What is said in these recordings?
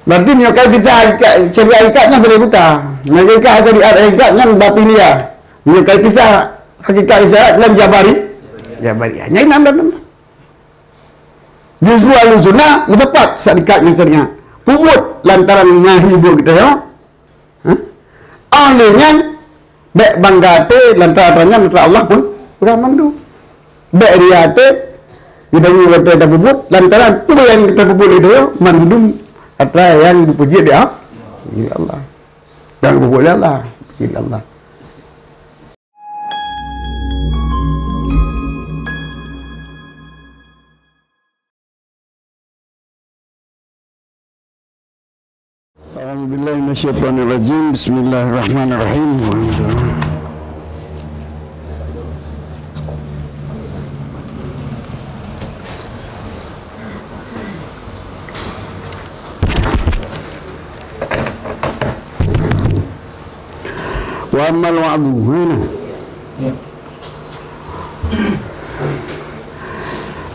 Berarti menyukai pisah syariat ikatnya boleh buta. Menyukai syariat ikatnya batiniyah. Menyukai pisah hakikat isyarat dalam Jabari. Hanya enam. Justru Ahlussunnah mendapat syariat dengan syariat. Pumut lantaran menghibur kita ya. Olehnya baik banggate lantarannya minta Allah pun kurang mandu. Baik riate ibadah kata dah puput lantaran tu yang kita puput itu ya mandu kata yang dipuji dia. Ya Allah. Dan puput Allah. Ya Allah. A'udzubillahi minasyaitonirrajim. Bismillahirrahmanirrahim. Wa amal wa'dhu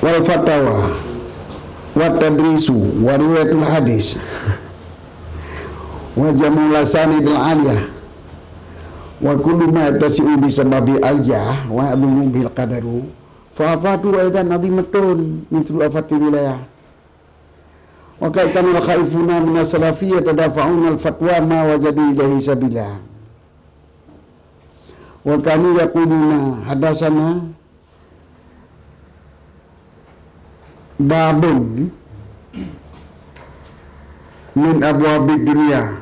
wal fatawa wa tadrisu wa riwayatul hadis wa jamul lasani bil aliyah wa kullu ma tasi'u bi sababi aljah wa adhumu bil qadaru fa afatu aidan azimatun mithlu afati wilayah wa kaitanul khaifuna min as-salafiyyah tadafa'una al-fatwa ma wajadu ilaihi sabila wa kanu yaquluna hadasana babun min abwabid dunya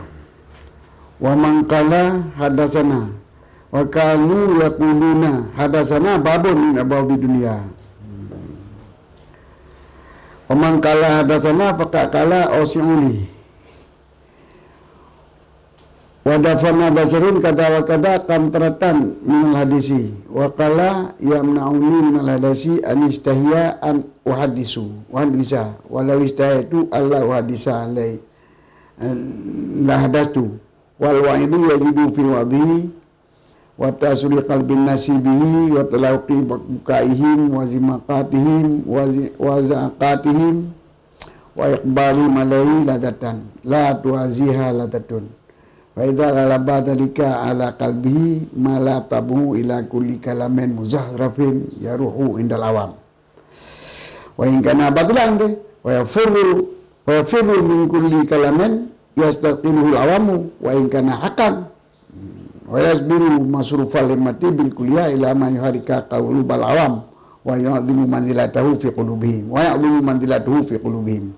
wa man qala hadasana wa kanu yaquluna hadasana babun min abwabid dunya wa man qala hadasana faqad qala usiuli wa dafana basarun kata wa kata kantratan min hadisi wa qala yamna'uni min hadisi an istahya an uhadisu wa hadisa walau istahatu Allah uhadisa alai la hadastu wal wa'idu yajidu fil wadhi wa tasri qalbin nasibihi wa talaqi bukaihim wa zimaqatihim wa zaqatihim wa iqbali malai ladatan la tuaziha ladatun wa idza ghalaba dhalika ala qalbihi ma la tabu ila kulli kalamin muzahrafin yaruhu indal awam wa in kana batilan de wa yafirru min kulli kalamin yastaqiluhu al-awamu wa in kana haqqan wa yasbiru masrufal himmati bil kulliyah ila ma yuharika qulubal awam wa yu'adhimu manzilatahu fi qulubihim wa ya'dhimu manzilatahu fi qulubihim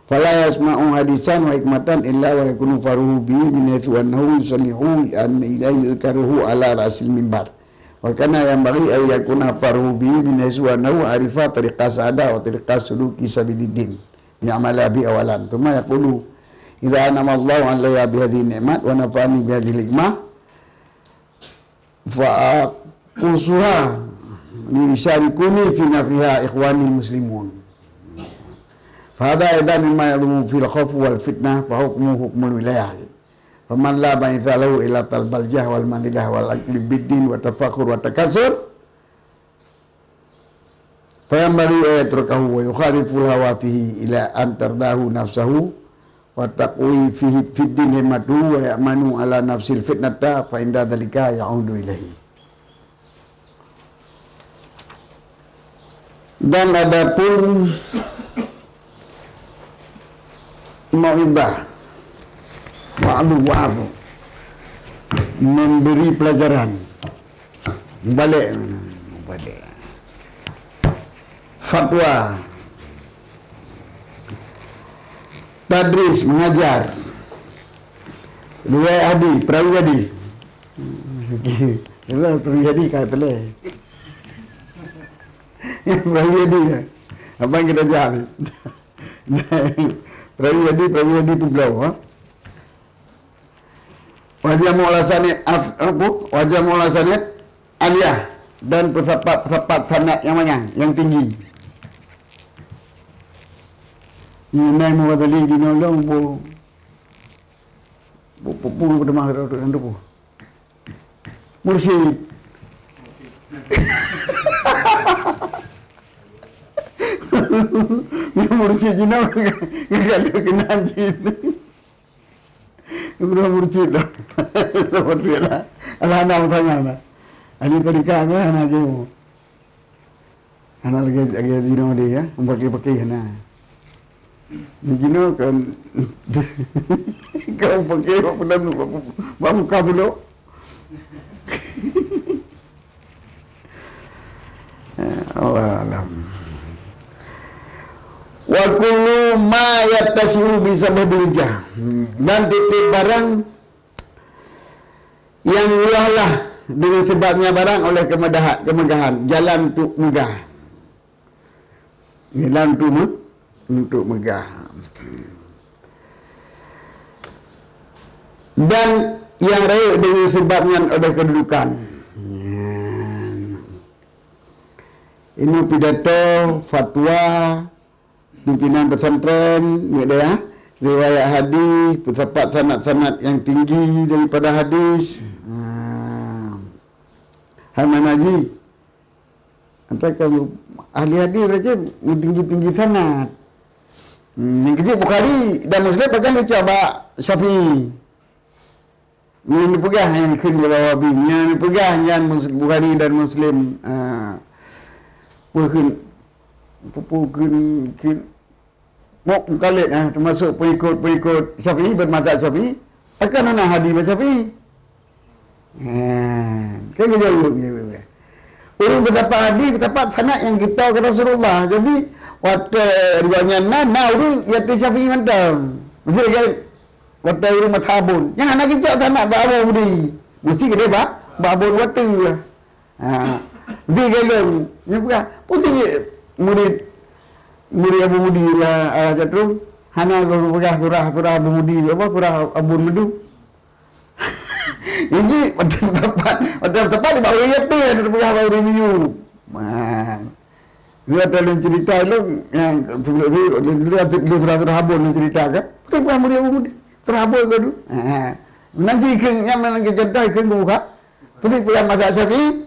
fala yasma'u hadisan wa hikmatan illa wa yakunu faruhu bihi min haythu annahu yusannihu an ila yuzkaruhu ala rasil minbar wa kana yanbaghi ay yakuna faruhu bihi min haythu annahu arifa tariqas sada wa tariqas suluki sabiliddin ya'mala bi awalan thumma yaqulu idza anama Allahu alayya bi hadhihi ni'mat wa nafa'ani bi hadhihi hikmah fa aqusuha li syarikuni fi nafiha ikhwani muslimun fa hadha aidan mimma yadhumu fil khawf wal fitnah fa hukmu hukmul wilayah faman la ba'itha lahu ila talbal jah wal manzilah wal aqli biddin wa tafakhur wa takasur fayambari ayatrukahu wa yukhalifu hawa fihi ila an tardahu nafsahu wa taqwi fihi fid din himatu wa ya'manu ala nafsil fitnata fa inda dhalika ya'udu ilahi. Dan adapun mau'izah wa'adu memberi pelajaran balik fatwa tadris mengajar riwayat hadis perawi hadis perawi hadis kata leh perawi hadis abang kita jahat perawi hadis tu belau wajah mu'lasanat wajah mu'lasanat aliyah dan pesawat sanad yang mana yang tinggi Nai muwadali jinolong bu pada mahal tu bu mursyid Dia murcid Cina kalau kena jin. Belum murcid dah. Seperti lah. Alah anak tanya lah. Ani tadi kan anak dia. Anak lagi Cina dia ya, pakai anak. Ni Cina kan kau pakai apa dah buat muka dulu. Allah alam. Wa kullu ma yattasi'u bi sababil jah. Dan titik barang yang murahlah dengan sebabnya barang oleh kemegahan. Jalan untuk megah. Jalan untuk megah. Dan yang raya dengan sebabnya oleh kedudukan. Ini pidato, fatwa, pimpinan pesantren, ya, riwayat hadis, terdapat sanad-sanad yang tinggi daripada hadis. Haman Haji, katakan ahli hadis saja tinggi-tinggi sanad. Yang kecil Bukhari dan Muslim pegang coba Syafi'i. Yang dipegang yang kedua Wahabi, yang dipegang yang Bukhari dan Muslim. Mok kalik termasuk pengikut Syafi'i bermazhab Syafi'i akan ana hadis Syafi'i. Kan jauh. Orang berdapat hadis berdapat sanad yang kita ke Rasulullah. Jadi waktu riwayatnya urang yaitu Syafi'i mantap. Mesti kan waktu urang mazhabun. Yang anak kita sanad bawa budi. Mesti ke dia babun waktu. Dia gelong. Dia bukan putih murid Abu Mudi lah jatuh. Hana pegang surah Abu Mudi apa surah Abu Mudi. Ini tepat di bawah ayat tu yang pegang bawah review. Dia ada cerita lu yang dia surah Abu yang cerita kan. Putih pegang murid Abu Mudi. Surah Abu tu. Nanti yang mana cerita ke buka. Putih pegang mazhab Syafi'i.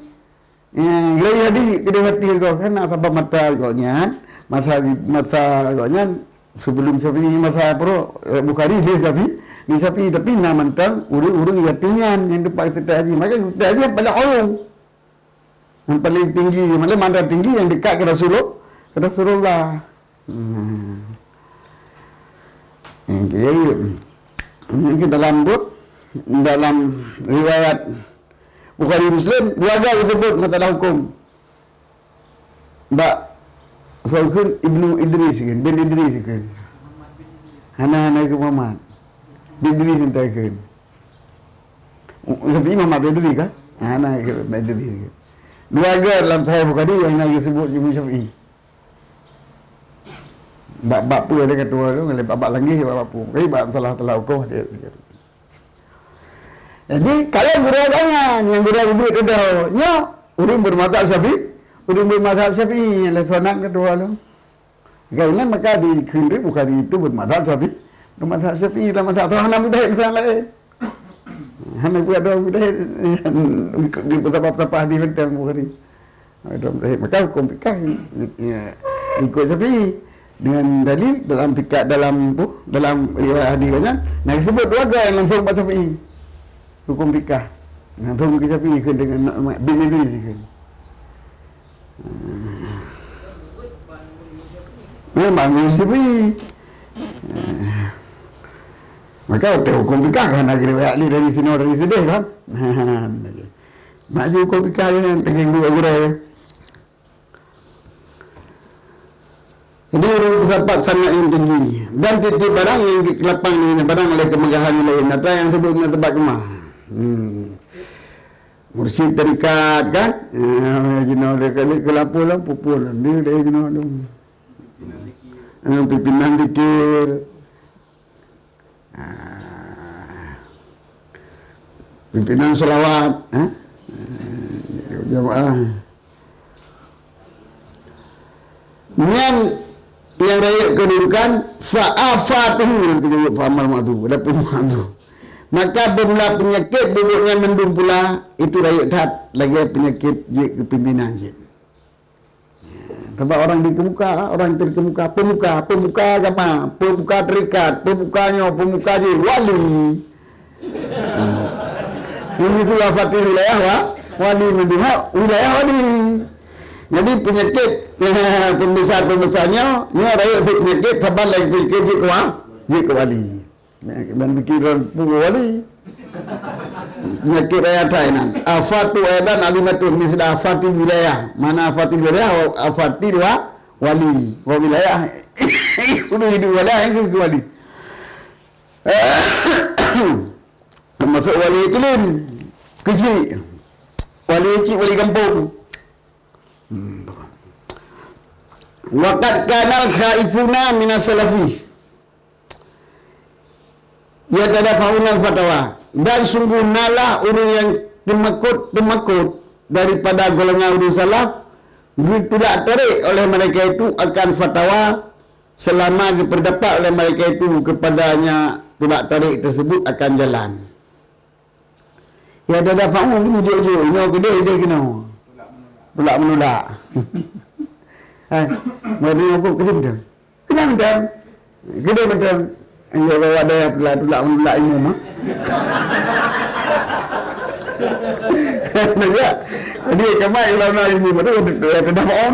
Jadi kedua hati kau kan sebab mata kaunya masa kaunya sebelum Syafi'i masa pro Bukhari dia Syafi'i tapi nama tentang urang hatinya yang depan serta haji maka serta haji pada orang yang paling tinggi malah mandar tinggi yang dekat ke Rasulullah. Yang dalam riwayat Bukhari Muslim dua kali disebut masalah hukum. Mbak Saukun Ibnu Idris kan, bin Idris kan. Hana ke Muhammad. Bin Idris entah kan. Seperti Muhammad bin Idris kan? Hana ke bin Idris kan. Dua kali dalam Sahih Bukhari yang nak disebut Imam Syafi'i. Bab apa dia kata tu, kalau bab lagi bab apa. Kai bab salah hukum dia. Jadi kalau guru agama yang guru sebut itu nya urang bermazhab Syafi'i yang sanad kedua tu. Gailan maka di kiri Bukhari itu bermazhab Syafi'i. Bermazhab Syafi'i dalam mazhab Hana mudah misalnya lain. Hana buat dua mudah di betapa hadis tentang Bukhari. Maka hukum fikih ikut Syafi'i dengan dalil dalam fikih dalam riwayat hadis kan. Nah disebut dua gaya langsung baca Syafi'i. Hukum fikah. Nah, tu mungkin Syafi'i kan dengan bin Idris kan. Memang Syafi'i. Maka ada hukum fikah kan nak riwayat ali dari sini dari sini kan. Maju hukum fikah dengan guru-guru. Jadi orang terdapat sanad yang tinggi dan titik barang yang kelapang dengan barang oleh kemegahan lain. Apa yang sebutnya tempat kemah. Mursyid tarikat kan dia kelapul lah pupul dia pimpinan zikir pimpinan selawat jamaah yang raya kedudukan fa'afatuhu disebut fa'amal ma'adu dapur ma'adu. Maka bermula penyakit bubuknya mendung pula itu raya tat lagi penyakit kepimpinan jid. Sebab orang di kemuka, orang di kemuka, pemuka agama, pemuka terikat, pemukanya, pemuka je, wali. Ini tu Al-Fatih wilayah wali mendengar wilayah wali. Jadi penyakit pembesar-pembesarnya, ni raya penyakit sabar lagi penyakit ke wali. Dan pikiran pun wali. Penyakit raya Thailand. Afatu aidan alimatun ni sudah afatil wilayah. Mana afatil wilayah? Afatil wali. Wa wilayah. Udah hidup wilayah ke wali. Termasuk wali iklim. Kecil. Wali cik, wali kampung. Waqad kanal khaifuna minas salafi. Ya tadafa'una fatwa. Dan sungguh nalah orang yang temakut daripada golongan urus salaf tidak tarik oleh mereka itu akan fatwa selama berdapat oleh mereka itu kepadanya tidak tarik tersebut akan jalan. Ya tadafa'una ni mujuk-mujuk. Ini gede dia kena. Pulak menolak. Hai, mari aku kerja betul. Kenapa? Gede betul. Dia bawa dia pulak menolak ini mah. Nampak? Jadi kemai ulama ini betul tidak mau.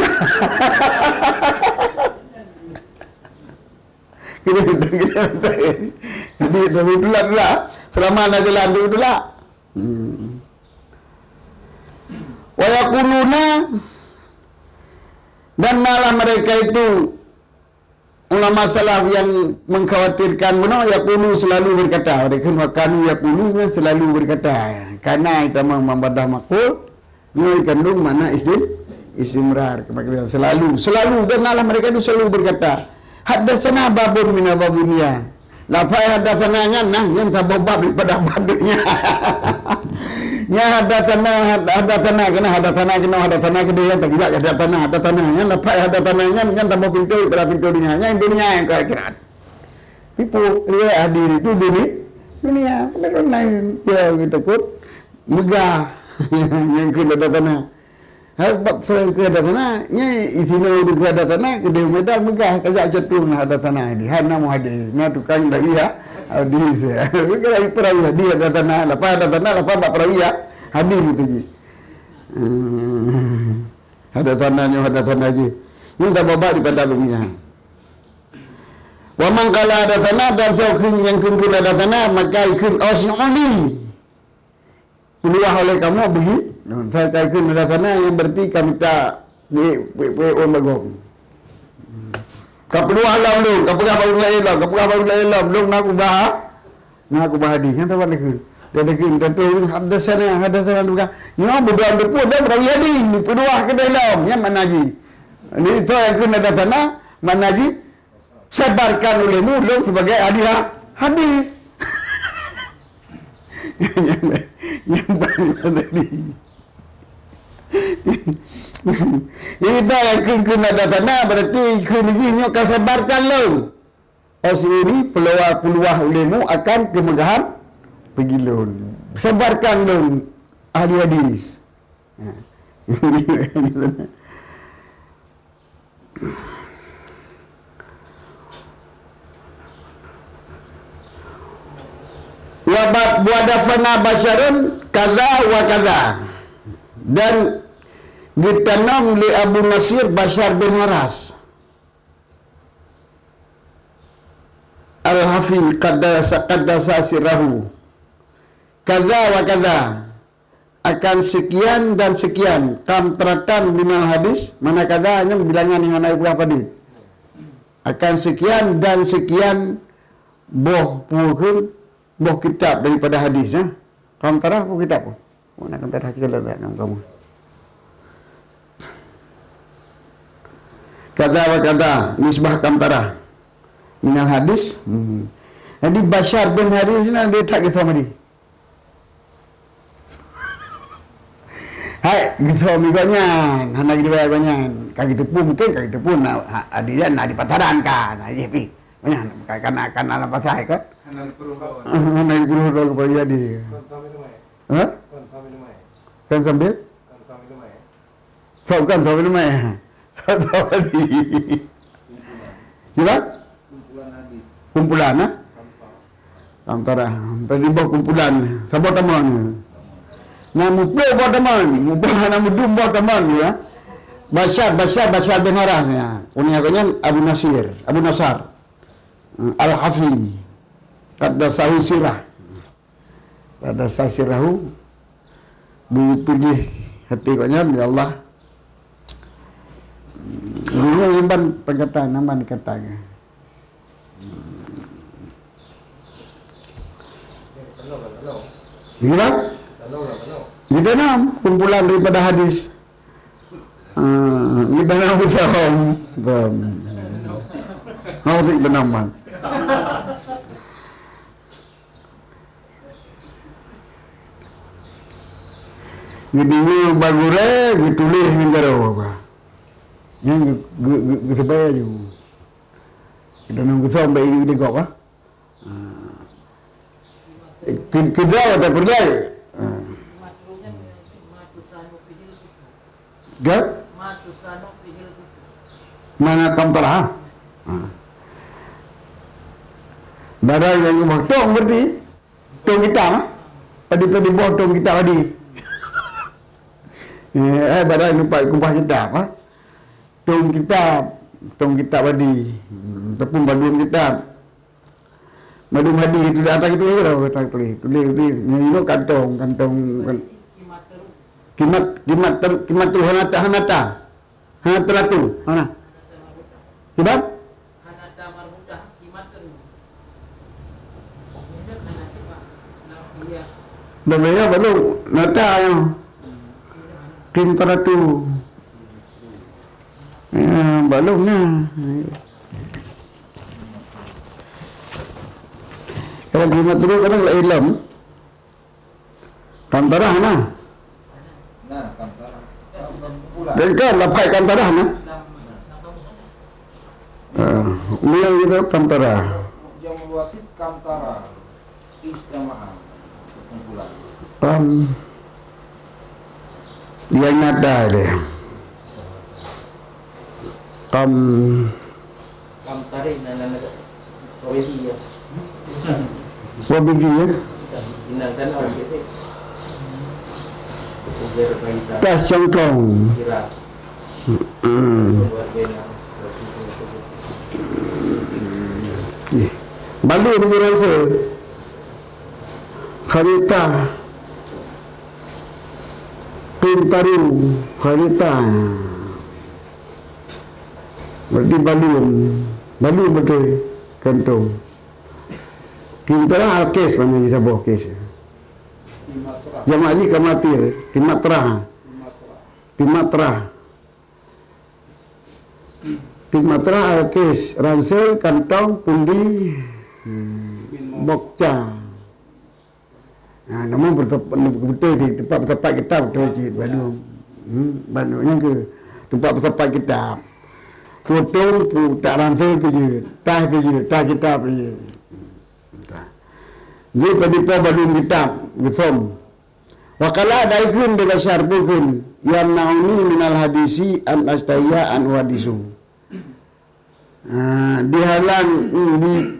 Gede betul. Jadi lebih pulak selama nak jalan tu pulak. Wa yaquluna, dan malah mereka itu ulama salaf yang mengkhawatirkan mana yaqulu selalu berkata, mereka makanu yaqulunya selalu berkata, karena kita membadah makul ini kandung mana istimrar kemudian selalu dan malah mereka itu selalu berkata, haddatsana babun min babunia, lafaz haddatsana yang sabab bab daripada bab dunia. Ya hadatsana ke dia tak bisa hadatsana yang lepas hadatsana yang tambah pintu pada pintu dunia yang yang ke akhirat. Tipu dia hadir itu dunia orang lain ya kita takut megah yang ke hadatsana. Habaq sering ke hadatsana nya isina ke hadatsana ke dia medal megah kajak jatuh hadatsana di hana mu hadis na tukang dari ya hadis ya. Kalau perawi dia hadatsana lepas hadatsana lepas bab perawi ya hadis itu je. Hadatsana je. Yang tak babak daripada dunia. Wa man qala hadatsana dan saukin yang kun hadatsana maka ikun ausuli. Keluar oleh kamu pergi. Saya kaitkan hadatsana yang berarti kami tak on bagong. Keluar alam lu, keluar baru lain belum nak ubah hadis. Yang tak boleh ke. Dia dekin tentu hadatsana juga. Ni bukan depu dah berawi hadis, peluah ke dalam yang manaji. Ini itu yang kena hadatsana manaji sebarkan olehmu belum sebagai hadis. Yang paling tadi. Kita yang kena datana berarti kena kau sebarkan lo. Osiri peluah ulemu akan kemegahan pergi lo. Sebarkan lo ahli hadis. Wabat buadafana basyarun kaza wa kaza. Dan ditanam li Abu Nasir Bashar bin Haras Al-Hafi qaddasa sirahu kaza wa kaza akan sekian dan sekian kamtratan minal hadis. Mana kaza hanya bilangan yang naik berapa dia akan sekian dan sekian boh kitab daripada hadis ya. Kamtarah apa kitab apa? Mana kamtarah segala kamu. Kata wa kata nisbah kamtarah minal hadis. Jadi Bashar bin Haris ni dia tak kisah mari. Hai gitu miganya hana gitu banyak kaki tepu mungkin kaki tepu nak adian nak di pasaran kan. Aje pi. Banyak kan alam pasai kan. Hanal guru lo kepada jadi. Hah? Kan sambil? Kan sambil mai. kata tadi. Gimana? Kumpulan ah? Antara tadi bawa kumpulan sahabat teman. Nama pula buat teman, nama dum buat teman ya. Bashar bin Harah ya. Punya Abu Nasar. Al-Hafi. Kata sahu sirah. Kata sahu sirahu. Pilih hati koknya ya Allah. Ini imban perkataan nama dikatakan. Gila? Kita nam kumpulan daripada hadis. Kita nam bersaham. Hauzik benaman. Gini bagure, ditulis dengan cara apa? Yang kita bayar je. Kita nam bersaham baik dia kau apa? Kedua atau berdaya? Gak? Mana kamtarah? Barang yang rumah tong berarti tong kita, padi bawah tong kita padi. Barang lupa kumpah kita, tong kita padi, tepung badun kita. Madu hadi itu di atas itu ya lah tak tulis ini kantong kimat tu hanata tu mana sebab hanata marbudah kimat tu namanya belum nata yang kimtaratu belum na. Kalau kimat terus kadang lah ilm kantarah na dan kan lapai kantarah na mulai itu kantarah yang wasit kantarah ijtama'ah kumpulan yang ada dia tarik nana kawedi ya wabigi ya inangkan awak itu tas congklong balu ni rasa kharita pintaru kharita berarti balu betul kantong. Kita al-kes mana kita bawa kes. Jamaah ji kamatir, Timatra al-kes, ransel, kantong, pundi, bokca. Namun betul sih tempat kita betul sih Bandung yang ke tempat kita. Potong, tak ransel pergi, tak kita pergi. Jadi pada badung kitab Guthom wakala daikun dengan syarbukun yang nauni minal hadisi an astaya an wadisu dihalang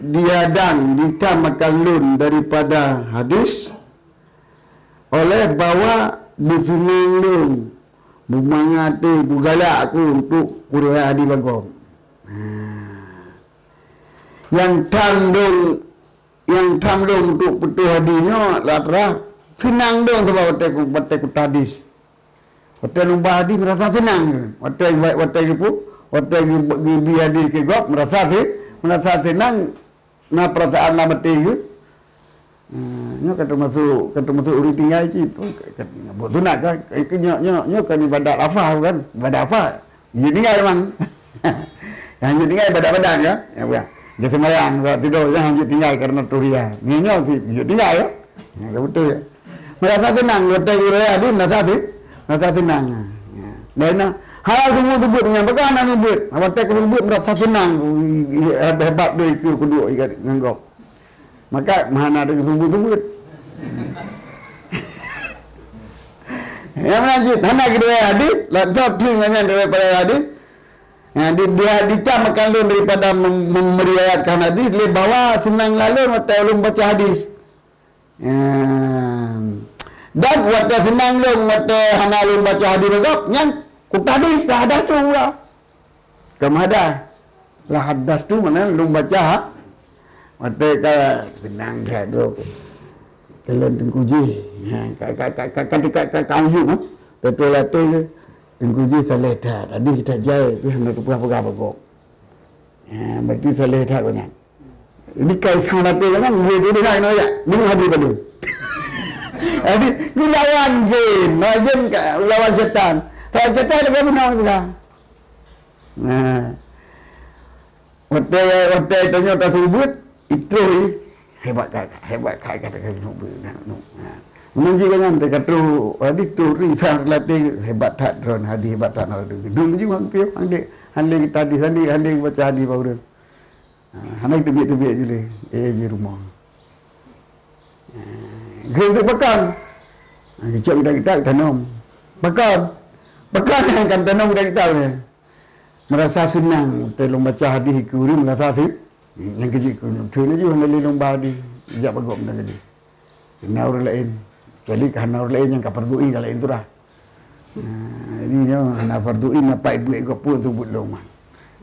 diadang ditamakalun daripada hadis oleh bawa busunung bumangate bugala aku untuk kuliah di bagom yang tandung untuk petuh hadinya latra senang dong sebab watai ku hadis. Watai numpah hadis merasa senang. Watai bi hadis ke gop merasa senang na perasaan lama tinggi. Nyo kata masuk uri tinggal itu buat sunat kan nyo kan ibadat lafaz kan ibadat apa jadi tinggal memang yang jadi tinggal ibadat badan ya bukan. Dia semayang, kalau tidur jangan hanya tinggal karena turia. Minyak sih, tinggal ya. Betul ya. Merasa senang, letak urea dia merasa senang. Dan hal semua sebut dengan bagaimana sebut. Awak tak sebut merasa senang. Hebat dia itu kedua ikat nganggap. Maka mana ada sebut. Yang lanjut, hana kedua hadis, lanjut tu dengan daripada hadis. Dia ditamakan lun daripada meriwayatkan hadis, dia bawa senang lalu mata ulun baca hadis. Dan waktu senang lun mata hana ulun baca hadis begap, yang kuta hadis dah hadas tu lah. Kemada? Lah hadas tu mana ulun baca mata ka senang dah tu. Kalau tengkuji, kat anju betul latih ke. Tengkuji saleh dah. Tadi kita jauh tu hendak pegah-pegah bagok. Berarti saleh dah banyak. Ini kai sang latih kan dia tu dah nak ya. Dengar hadis padu. Jadi ni lawan jin, lawan setan. Kalau setan lagi benar pula. Waktu tanya tak sebut itu hebat kata sebut. Menji kan kata hadis tu risal latih hebat tak drone hadis hebat tak nak tu. Dulu juga hampir handai kita hadis handai baca hadis baru. Handai tebiak je le. Di rumah. Kita pekan. Kecik kita tanam. Pekan yang tanam kita ni. Merasa senang tolong baca hadis ke uri merasa sih. Yang kecik tu ni juga handai lomba di jak bagom dah jadi. Kena orang lain. Kecuali kerana orang lain yang kaparduin kalau lain tu lah. Ini je nak farduin apa ibu ke apa tu buat lomba.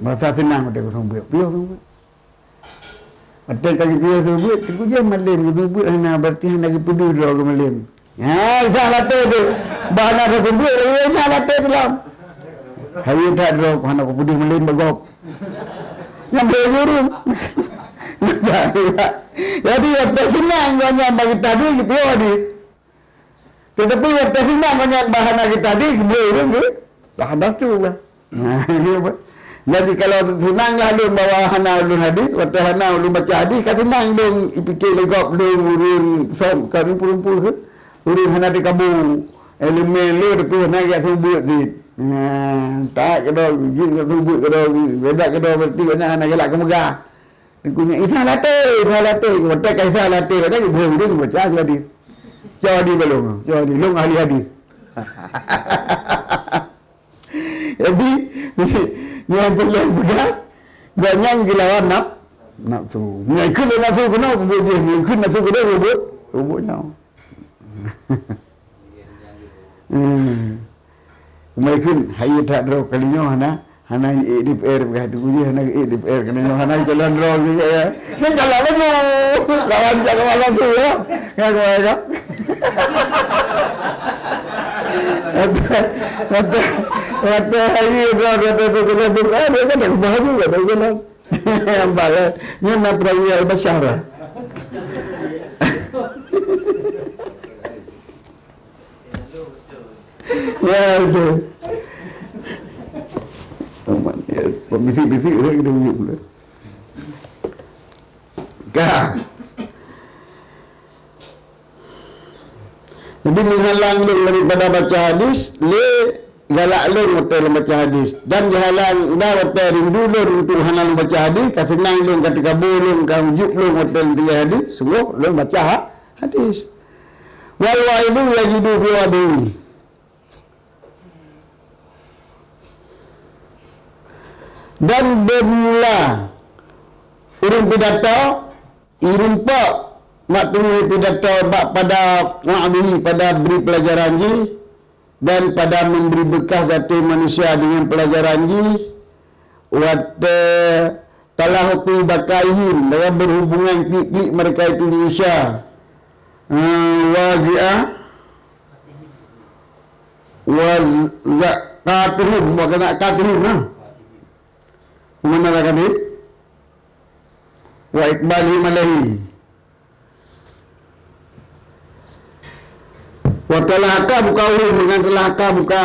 Merasa senang kita kosong buat. Piau kosong buat. Mata kaki piau kosong buat. Aku je malam kosong buat. Hana berarti hana kepedu draw ke malam. Isah latih tu. Bahan ada kosong buat. Isah latih tu lah. Hari tak draw. Hana kepedu malam bagok. Yang boleh guru. Jadi waktu senang banyak bagi tadi piau hadis. Tetapi waktu senang banyak bahan kita tadi boleh ke? Lah hadas tu lah. Ini apa? Jadi kalau senang lah lu bawa hana ulun hadis, waktu hana ulun baca hadis, kan senang dong ipikir legap dong urun som kan rumpul ke? Urun hana di kabu elemen lu depi hana kat subut sit. Tak kedo jin kat subut kedo beda kedo berarti hana hana gelak ke megah. Kunya isah latih. Waktu kaisah latih kata boleh baca hadis. Jadi belum. Jadi long ahli hadis. Jadi yang perlu pegang banyak dilawan nafsu. Mengikut nafsu kena buat je. Mengikut nafsu kena buatnya. Mengikut hayu tak draw kalinya hana DPR berhadu je hana DPR kena hana jalan draw juga ya. Ni jalan lagi. Lawan jaga malam tu ya. Kan kau Waktu hari berada tu sudah berada kan aku bahagia juga dah jalan. Ambil ni nak pergi al-Basyara. Ya itu. Bisik-bisik dia kena wujud pula. Kah. Jadi menghalang lu daripada baca hadis, le galak lu untuk baca hadis. Dan dihalang dah waktu rindu lu untuk halang baca hadis, kasenang lu ketika bolong kau wujud lu untuk dia hadis, sungguh lu baca hadis. Wal wailu yajidu fi wadi. Dan bermula urung pidato irumpa mak tunggu pidato pada wa'adhi pada beri pelajaran ji dan pada memberi bekas satu manusia dengan pelajaran ji waktu telah hukum bakaihim dalam berhubungan klik-klik mereka itu di Indonesia wazi'ah wazakatuhum wakazakatuhum mana kata dia wa ikbali malahi wa talaka buka ulun dengan talaka buka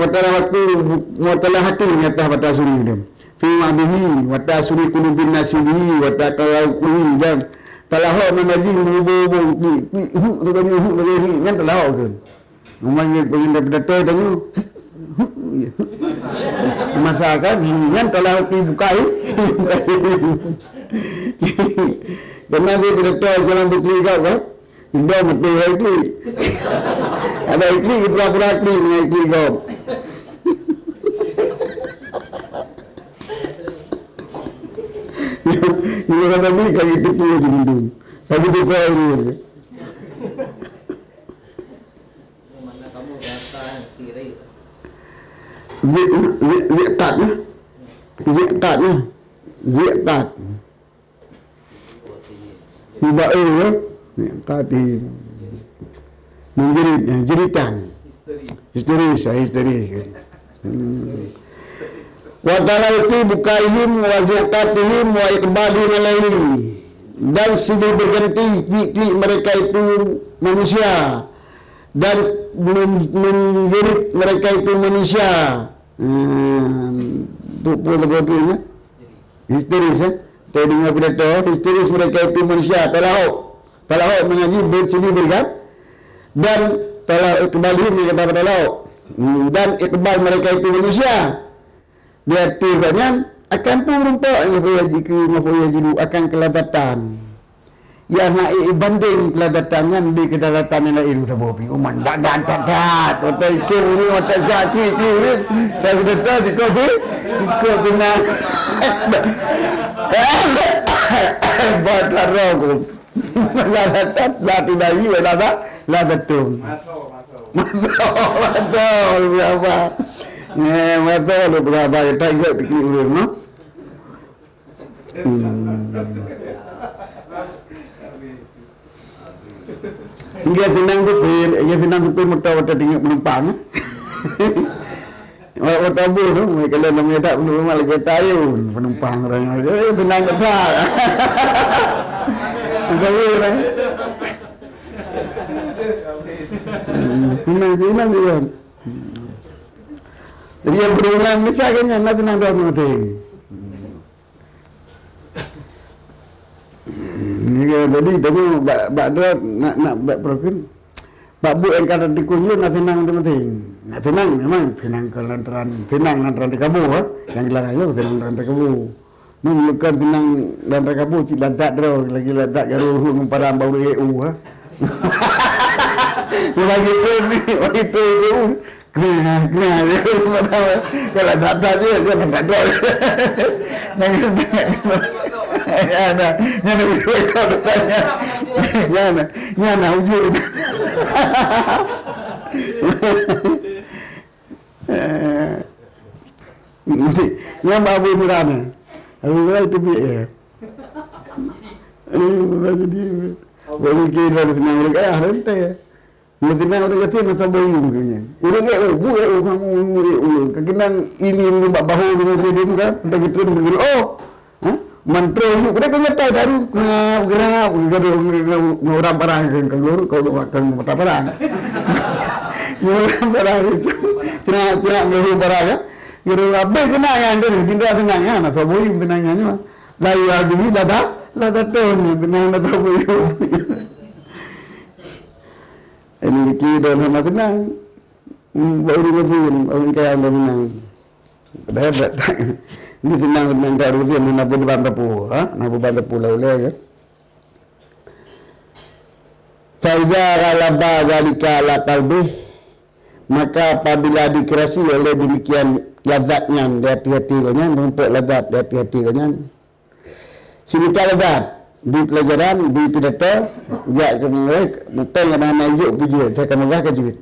wa talawatu wa talahati nyata pada suri dia fi ma'bihi wa tasuri qulubin nasibi wa taqawqi dan talahu manaji hubung tu kan talahu kan memangnya begini pada tanya masakan yang telah dibukai karena dia berdekat jalan bukli kau kan dia mesti ikli ada ikli pura-pura ikli dengan ikli kau Ibu kata ni kaki tipu je mendung. Kaki tipu je. Mana kamu datang kiri. Zikat ni. Zikat ni. Zikat. Iba ya. Zikat di menjerit, jeritan. Histeris. Wa talauti bukaihim wa zakatihim wa iqbalihim alaihi, dan silih berganti klik mereka itu manusia dan menjerit mereka itu manusia. Betul-betulnya histeris Tadi dengar pidato histeris mereka itu manusia. Talahuk mengaji bersilih berganti dan talahuk iqbalihim dia kata talahuk dan iqbal mereka itu manusia. Dia tiranya akan turumpak jidu akan keladatan. Ya naik banding keladatannya di keladatan yang lain sabopi. Uman dadat. Otak ikut ni otak caci ni. Tapi dekat ikut tenang. Bataroko. Ladatan lati lagi ladatung. Masuk berapa? Masuk berapa? Tak ikut pikir urus no. Dia senang supir motor otak tinggal penumpang. Otak bus tu, kalau namanya tak penumpang lagi tahu penumpang orang aja, tenang betul. Tahu orang. Senang je. Jadi yang berulang misalnya nak senang dah mesti. Jadi bak dua nak bak program. Bak bu yang kata dikunjung nak senang tu penting. Nak senang memang senang kelantaran di kamu yang gelar aja senang lantaran di kamu. Bukan senang lantaran kamu cik lazat dah lagi lazat garu para bau EU Lagi itu kena kalau tak je saya tak ada. Jangan berikut tanya. Jangan wujud. Yang Abu Murad. Abu Murad itu dia. Jadi boleh kira senang mereka ada. Mesti nak orang kata nak sampai mungkinnya. Orang kata, buat kamu murid kekenang ini membak bahu dengan dia kan, entah kita begini. Mantra itu kita kena tahu baru gerak orang barang kan keluar kau akan mata barang. Orang barang itu, cina ngelu barang ya. Ngelu habis senang kan dia, tidak senang kan, nak sampai senangnya ni. Lalu lagi lada tahun ni senang nak sampai. Ini kira dan senang. Baru mesin, orang kaya anda senang. Hebat. Ini senang tak mesin nak buat tapu, nak buat tapu lalu ya. Faiza galaba zalika ala qalbih, maka apabila dikerasi oleh demikian lazatnya di hati-hatinya, menumpuk lazat di hati-hatinya. Simita lazat di pelajaran, di pidato, ya kemudian betul yang mana yuk puji, saya akan mengajar juit.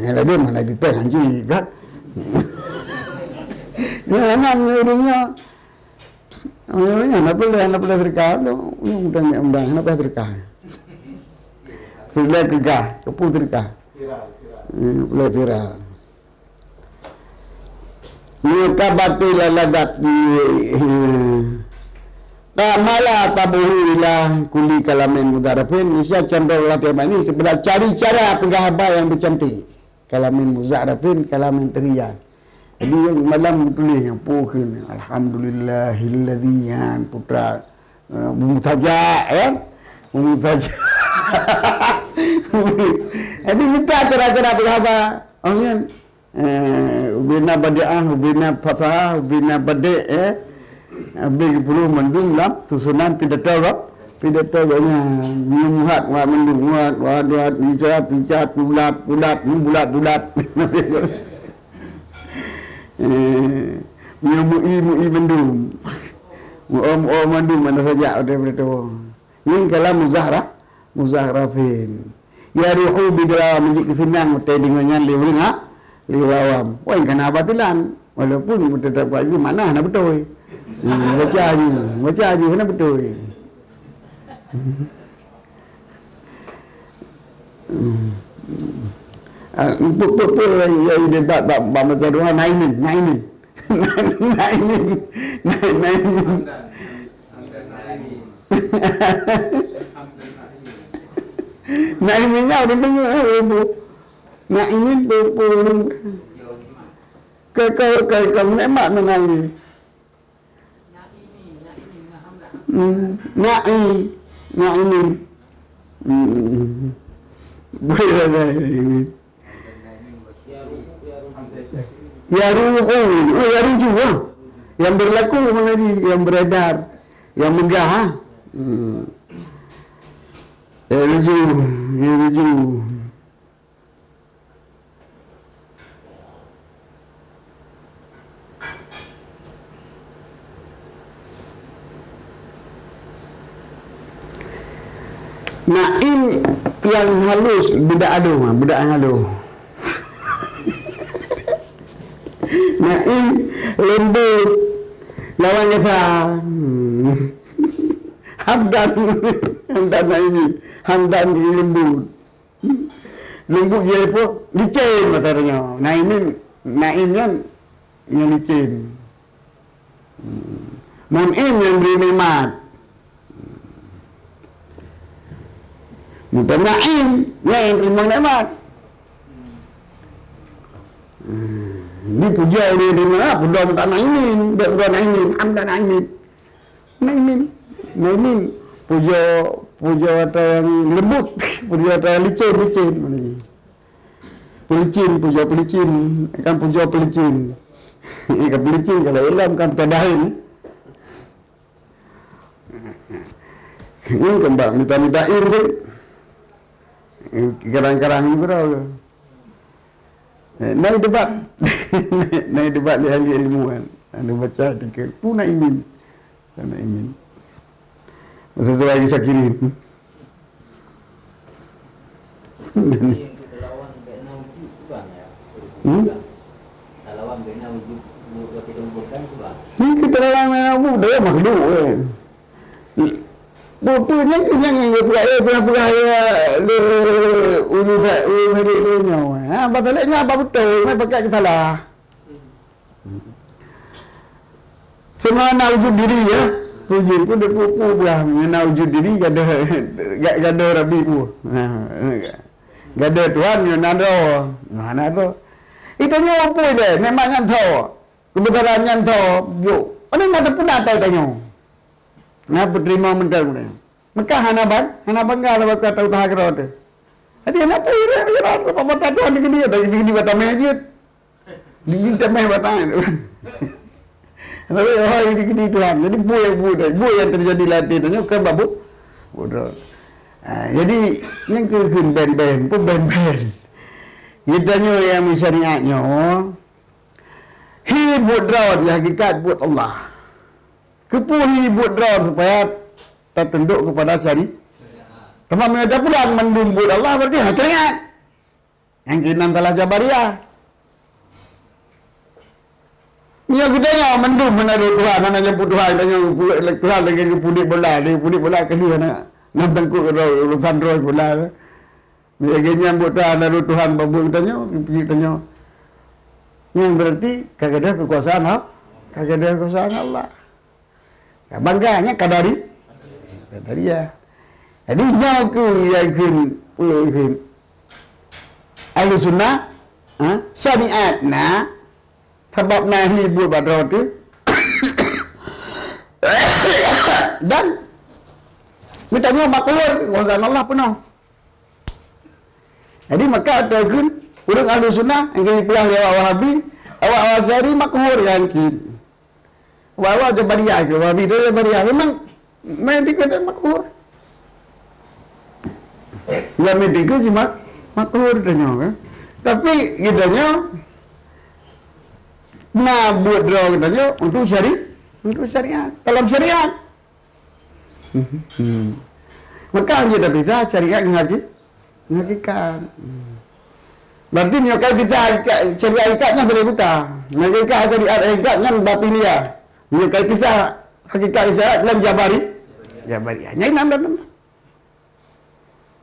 Yang lain mana bipeng anjing kan? Ya, namanya nak boleh terkah, undang, nak boleh terkah. Sudah terkah, kepul terkah. Boleh viral. Mereka batil lazat di Kamala tabuhu ila kuli kalamin mudarafin. Isya contoh latihan ini kepada cari cara penggahaba yang bercantik. Kalamin mudarafin, kalamin teriak. Jadi malam tulis yang pukin. Alhamdulillahilladzi putra Mumtajak kan? Mumtajak. Jadi minta cara-cara penggahaba. Kan? Ubina badi'ah, ubina fasahah, ubina badi' Habis perlu mendung lah susunan pidato memuhat wa mendung wa picat bulat mu'i mendung mandu mana saja daripada tu. Ini kalau muzahrafin. Ya ruhu bidra menjadi kesenang mata dengannya liwawam. Wah kenapa tulan? Walaupun tetap lagi mana nak betul. Baca aja kena betul. Apa yang debat macam doa naimin. Naiminnya udah dengar ibu. Naimin pun kau nikmat menangi. Naimin. Boleh. Ya ruju yang berlaku menjadi yang beredar, yang megah. Ya ruju. Naim yang halus, budak halus. Naim lembut, lawan kasar. Hamdan lembut. Lembut dia pun licin matanya. Naim kan yang licin. Mun'im yang beri nikmat. Bukan Naim yang terima nikmat. Ni puja dia di mana? Puja tak Naimin, puja Naimin, hamdan Naimin. Puja atau yang lembut, puja atau yang licin. Pelicin, kan puja pelicin. Kan pelicin kalau elam kan tadahin. Ini kembang minta-mintain tu. Kerang-kerang juga dah. Naik debat di ahli ilmuwan. Ada baca artikel pun Naimin. Masa tu lagi Syakirin. Lawan Vietnam wujud tu bang ya. Lawan Vietnam wujud kita bukan tu bang. Ni kita lawan dia makhluk kan. Botolnya kenyang yang pernah le ulu hari nyawa. Masalahnya apa betul? Mai pakai ke salah. Semua nak wujud diri ya. Wujud pun dia pupu belah. Nak wujud diri gada Rabi pun. Gada Tuhan yang nado. Itu nyawa apa dia? Memang nyantau. Kebesaran nyantau. Mana nak pun tak tanya. Ngapa terima mental dia? Mekah Hanaban kala bakal tahu tahak rot. Jadi apa ira apa mata Tuhan di dia di batam aja. Di temeh batam. Tapi di Tuhan. Jadi buaya yang terjadi latih tanya kan babu. Bodoh. Jadi ni ke ben pun ben. Kitanya yang syariatnya hibut rawat di hakikat buat Allah. Kepuhi buat draw supaya tertunduk kepada syari. Tamam ada pulang mendung buat Allah berarti haceringat. Yang kinan salah Jabariyah. Ia kita mendung menaruh Tuhan, nak jemput Tuhan, tanya Tuhan lagi ke pudik bola kedua nak tengkuk urusan roh bola. Dia nyambut Tuhan, naruh Tuhan babu tanya, pergi tanya. Yang berarti kagak ada kekuasaan Allah. Bangganya kadari ya. Jadi jauh ke yakin ahli sunnah syariat sebab nahi buat badar tu dan minta nyawa makhluk kekuasaan Allah penuh. Jadi maka ada urus ahli sunnah yang pelah lewat Wahabi, awak Asy'ari makhluk yang kin. Wawa Jabariyah ke Wahabi tu Jabariyah memang dikata makhur. Lama tiga si makhur tanya kan. Tapi kitanya nak buat draw katanya untuk Untuk syariat. Dalam syariat. Maka dia dah pisah syariat dengan hakikat. Berarti menyokai pisah syariat hakikatnya boleh buta. Menyokai syariat hakikatnya batiniah. Menyokai pisah hakikat syariat dalam Jabariyah. Yang enam.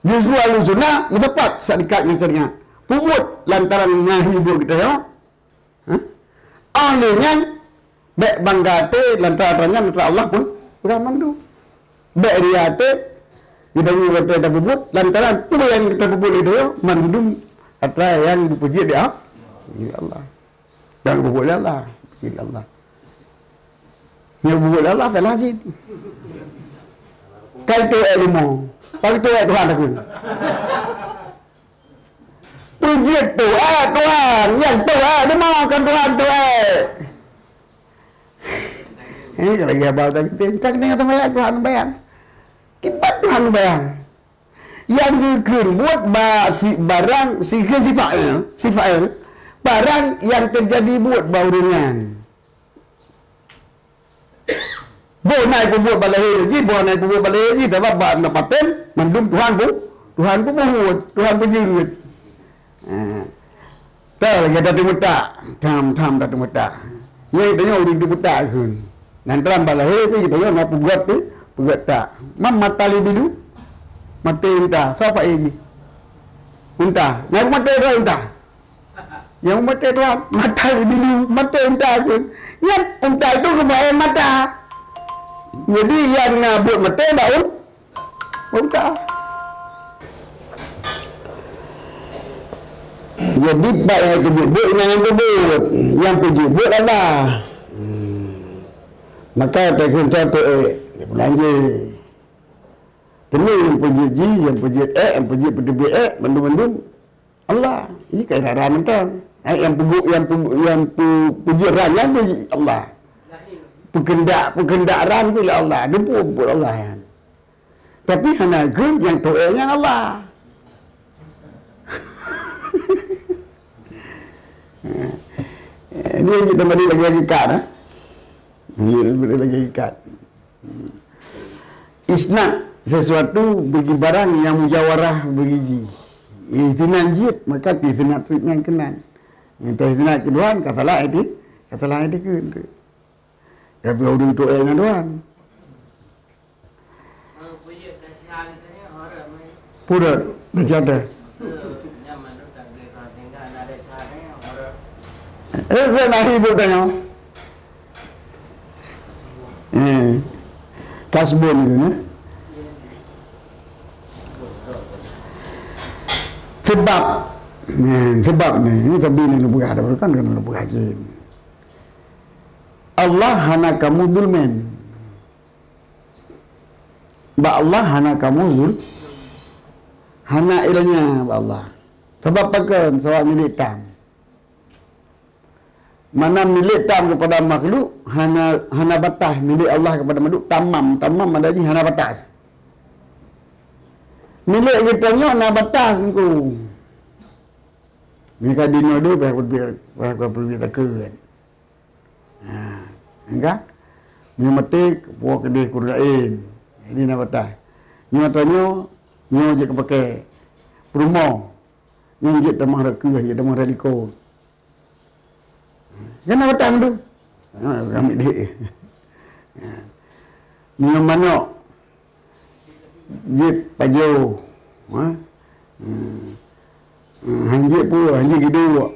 Justru Ahlussunnah mendapat syariat dengan syariat. Pumut lantaran menghibur kita ya. Akhirnya baik banggate lantarannya antara Allah pun bukan mandu. Baik dia te dia kata ada pumut lantaran tu yang kita puput itu ya mandum antara yang dipuji dia ya Allah. Dan puput Allah, puji Allah. Yang puput Allah salah sih. Kai tu ilmu. Kai tu Tuhan aku. Puji Tuhan yang Tuhan dia mahukan Tuhan ini kalau dia bawa tadi kita dengan sembahyang Tuhan bayang kibat Tuhan bayang yang dikir buat barang sifatnya barang yang terjadi buat bauringan boleh aku buat balai haji sebab nak paten mendum Tuhan pun mohon Tuhan pun jengit. Tahu lagi ada timutak, tam dah timutak. Yang tanya udah timutak kan. Dan dalam balai tu kita tanya nak buat tu, buat tak. Mam matali bilu, mati unta. Siapa ini? Unta. Nak mati tu unta. Yang mati tu matali bilu, mati unta kan. Yang unta itu kebaik mata. Jadi yang nak buat mati dah unta. Jadi baik yang kebut yang kebut yang kebut Allah. Maka tak kena tu dia belanja. Kena yang puji yang puji berdebit mendung Allah. Ini kairan mentang. Yang puji raya puji Allah. Pengendaran tu Allah. Dia pun Allah kan. Tapi hanya yang tu yang Allah. Dia kita balik lagi ikat lagi ikat isnad sesuatu bagi barang yang mujawarah beriji istinad jid maka istinad tweetnya yang kenan yang istinad keduan kasalah itu ke tapi udah untuk yang keduan pura berjada saya nak hibur tanya. Kasbon itu ni. Sebab ni tapi ni lu buka ada bukan lu buka jin. Allah hana kamu zulmen. Ba Allah hana kamu hana ilahnya ba Allah. Sebab pakan sebab milik tam. Mana milik tam kepada makhluk hana batas, milik Allah kepada makhluk tamam ada je hana batas. Milik kita nya hana batas niku. Mereka dino dia berbeza takkan. Enggak? Ni mati buat kedai kurlain. Ini hana batas. Ni matanya nyo je kepakai rumah. Ni je tamah reka, je tamah raliko. Kenapa tak tu? Kami dia. Minum manok. Jip pajo. Hanjik pun, hanjik giduk.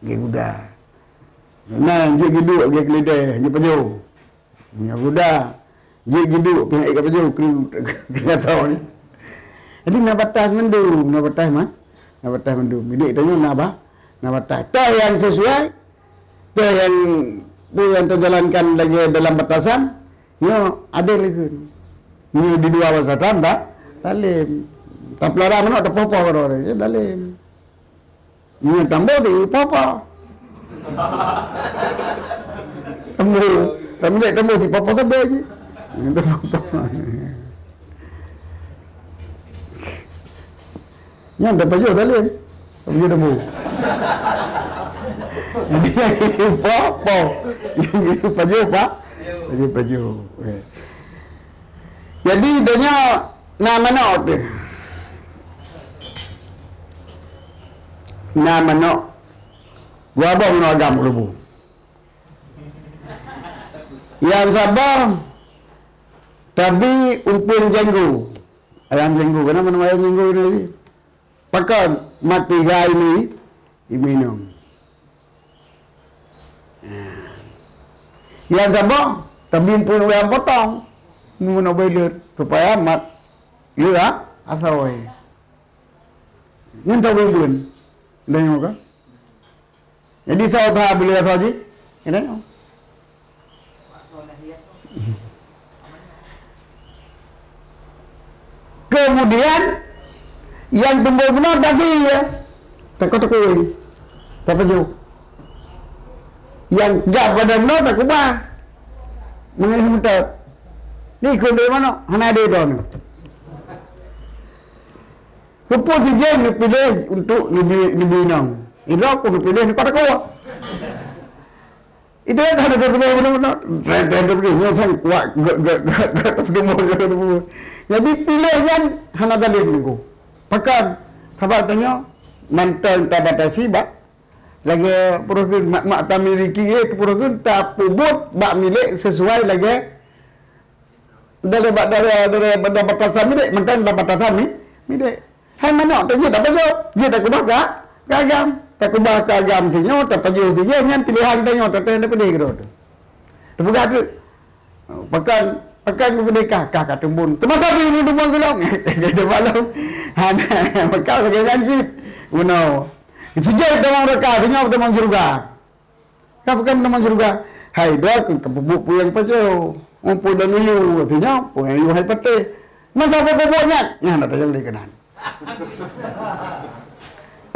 Gigi kuda. Nah, hanjik giduk, gigi keledai, hanjik pajo. Minyak kuda. Jik giduk, pihak ikat pajo. Kena tahu ni. Jadi nak batas mendung. Nak batas mendung. Bidik tanya nak apa? Nak batas. Tak yang sesuai. Tak yang terjalankan lagi dalam batasan. Nyo ada lagi. Nyo di dua wasatan tak? Talim. Tak pelarang mana tak apa-apa kalau dia. Talim. Nyo tambah tu apa-apa. Tambah si apa-apa sabar je. Yang dapat jual talim. Tak boleh temu. Jadi yang ini po. Yang ini paju apa? Paju. Jadi dia nama nak dia. Nama nak. Gua abang nak agam kelubu. Yang sabar. Tapi umpun jenggu. Ayam jenggu. Kenapa nama ayam jenggu ni? Pakai mati gai ni. Minum. Yang sabar. Tapi umpun ayam potong. Mu nak belut. Supaya mat. Ya, asal. Yang tak belut. Tengok kan? Jadi saya boleh asal je? Tengok. Kemudian yang tumbuh benar dah sih ya. Takut. Tapi jauh. Yang gak pada benar tak kubah. Mengenai sebentar. Ni ikut dari mana? Hana ada dah ni. Keputusan dia ni pilih untuk lebih nang. Itu aku pilih ni kata kau. Itu yang ada pilih benar-benar. Trend pergi. Yang saya kuat. Gak tumbuh. Jadi pilih yang hana tadi ni ko. Pakan. Sahabat tanya. Mantan tak batasi bak. Lagi purukun mak tak miliki itu purukun tak pubut bak milik sesuai lagi. Dari batasan milik. Mantan tak batasan milik. Hai mana tak dia tak pajak. Dia tak kubah kagam. Tak kubah kagam sinyo. Tak pajak sinyo. Yang pilihan tanya. Tak ada pilih ke tu. Tak buka tu. Pakan kepada kakak tumbun. Termasa ni tumbun gelong. Jadi malam. Maka pakai janji. Uno. Sejak demang reka. Sinyo demang surga. Kapan demang surga. Hai dah kebubuk puyang pajak. Umpul dan uyu. Sinyo. Puyang uyu hai pate. Masa apa-apa ya nak tanya beli kanan.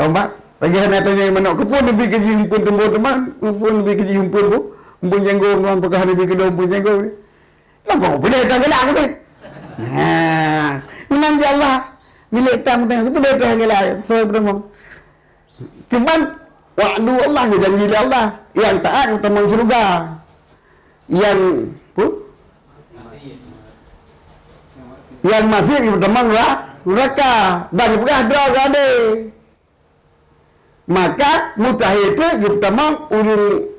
Tombak. Bagi nak tanya mana kepun lebih keji umpun tembur teman. Umpun lebih keji umpun bu. Umpun jenggot. Apakah lebih keji umpun jenggot ni. Kau boleh tak gelak aku sih. Menanti Allah. Milik tam tengah. Boleh tak gelak. Saya bertemu. Cuman. Waktu Allah. Janji Allah. Yang taat. Teman surga. Yang. Yang masih teman neraka. Bagi pegah drog ada. Maka. Mustahil itu. Teman. Urung.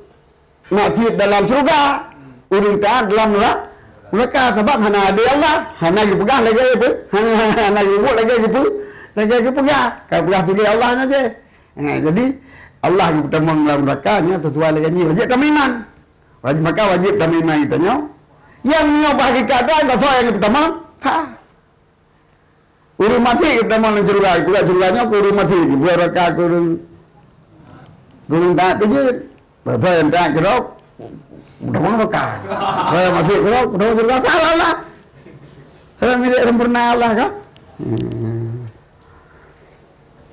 Masih dalam surga. Urung taat dalam neraka. Mereka sebab hana ada Allah, hana pergi pegang lagi apa? Hana buat lagi apa? Lagi pegang. Kalau pegang sini Allah saja. Jadi Allah yang pertama dalam nerakanya sesuai dengan ni. Wajib tamiman. Maka wajib tamiman kita nyo. Yang nyoba hakikat dah sesuai yang pertama. Tak. Urung masih pertama dalam surga. Juga surganya urung masih di neraka urung tak tu. Sesuai yang tak kerok. Udah mana kan? Saya masih kalau udah surga salah lah. Saya milik sempurna Allah kan?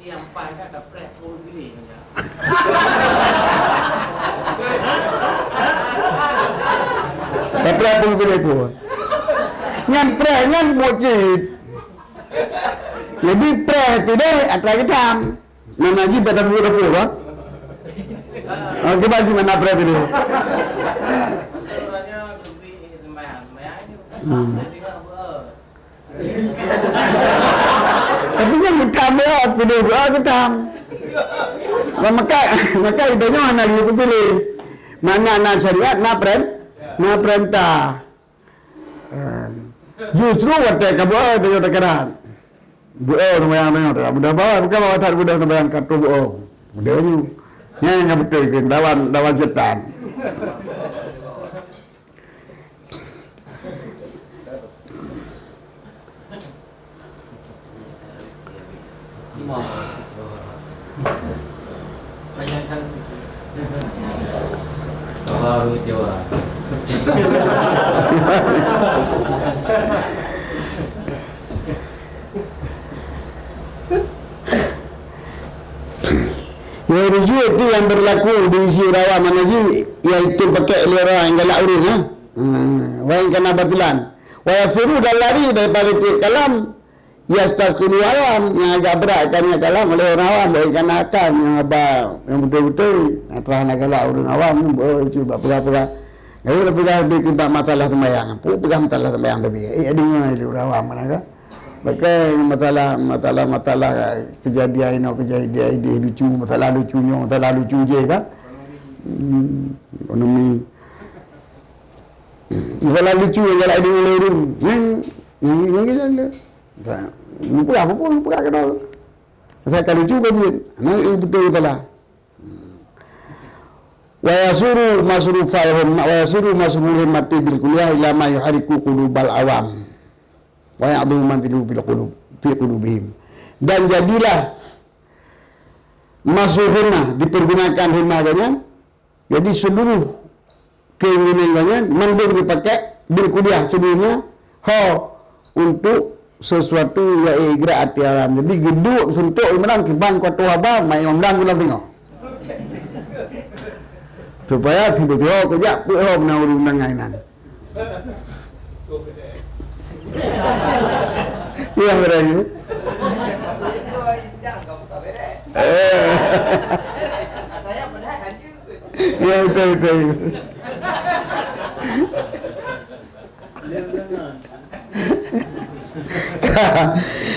Yang faham kan dapat pun pilih. Dapat pun pilih pun. Ngan pre ngan mujid. Jadi pre pilih antara kita. Mana lagi betul betul kan? Kita cuma nak pre pilih. Tapi yang utama pilih doa ketam. Maka idenya mana dia pilih. Mana nak syariat, nak perintah. Justru waktu kamu dia terkeran. Buat sembahyang tengok. Mudah bawa bukan bawa tak mudah sembahyang kartu buat. Mudahnya. Yang betul ke dawan setan. Baru Jawa. Yang rujuk itu yang berlaku di isi rawa mana lagi, iaitu pakai oleh orang yang galak urus wa yang kena batilan wa yafiru dan lari daripada tiap kalam yastasqulu awam, yang agak beratkannya kalam oleh orang awam, baikkan akal yang abang yang betul-betul terang kalam orang awam cuba pura-pura. Kalau dah habis kita masalah sembahyang, pegang masalah sembahyang tapi dengar orang awam mana maka masalah kejadian kejadian lucu, masalah lucu je kan. Ekonomi masalah lucu yang galak dengan orang yang kita lupa apa pun lupa kena saya kalau lucu kan dia betul salah wa yasuru masrufahum wa yasiru masrufahum mati bil kuliah ila ma yuhariku qulubal awam wa ya'dhu man bil qulub fi qulubihim, dan jadilah masrufuna dipergunakan himaganya, jadi seluruh keinginannya mandor dipakai bil kuliah seluruhnya untuk sesuatu yang igra hati alam. Jadi geduk suntuk menang kibang kuatu abang mai menang gula tengok. Supaya si betul kerja puhom na urang ngainan. Iya berani. Ya betul.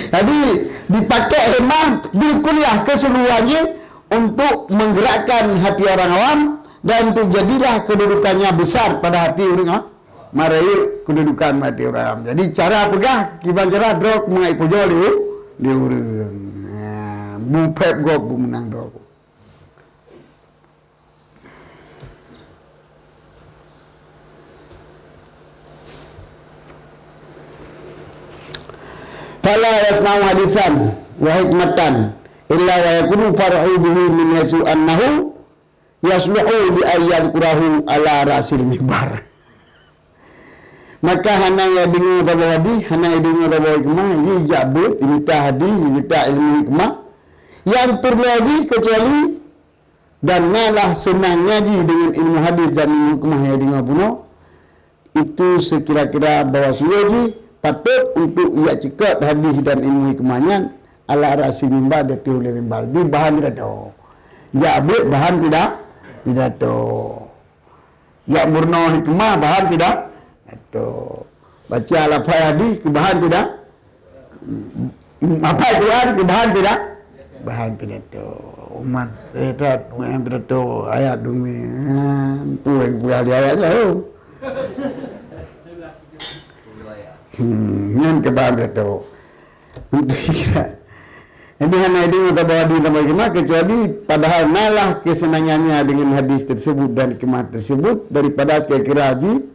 Jadi dipakai hemah bil kuliah keseluruhannya untuk menggerakkan hati orang awam dan untuk jadilah kedudukannya besar pada hati orang awam. Marayu kedudukan hati orang awam. Jadi cara pegah kiban cara drog mengai pujo di urang. Bupep gop menang drog. Fala yasma'u hadisan wa hikmatan illa wa yakunu far'u bihi min yasu annahu yasluhu bi ayat qurahu ala rasil mimbar. Maka hana ya dengar tadi, hana ya dengar hikmah, ini jabut, minta hadis, minta ilmu hikmah yang terlagi kecuali dan malah senangnya dengan ilmu hadis dan ilmu hikmah yang dengar puno itu sekira-kira bahawa suji patut untuk ia cekap hadis dan ilmu hikmahnya ala rasi mimbar dati oleh mimbar di bahan tidak tahu ya abut bahan tidak tahu ya murno hikmah bahan tidak tahu baca al-Fatihah hadis ke bahan tidak apa Quran ke bahan tidak tahu umat tidak tahu ayat dumi tu yang ayat tahu yang kebahan itu jadi hanya itu bawa di tempat hikmah kecuali padahal malah kesenangannya dengan hadis tersebut dan hikmah tersebut daripada kira-kira haji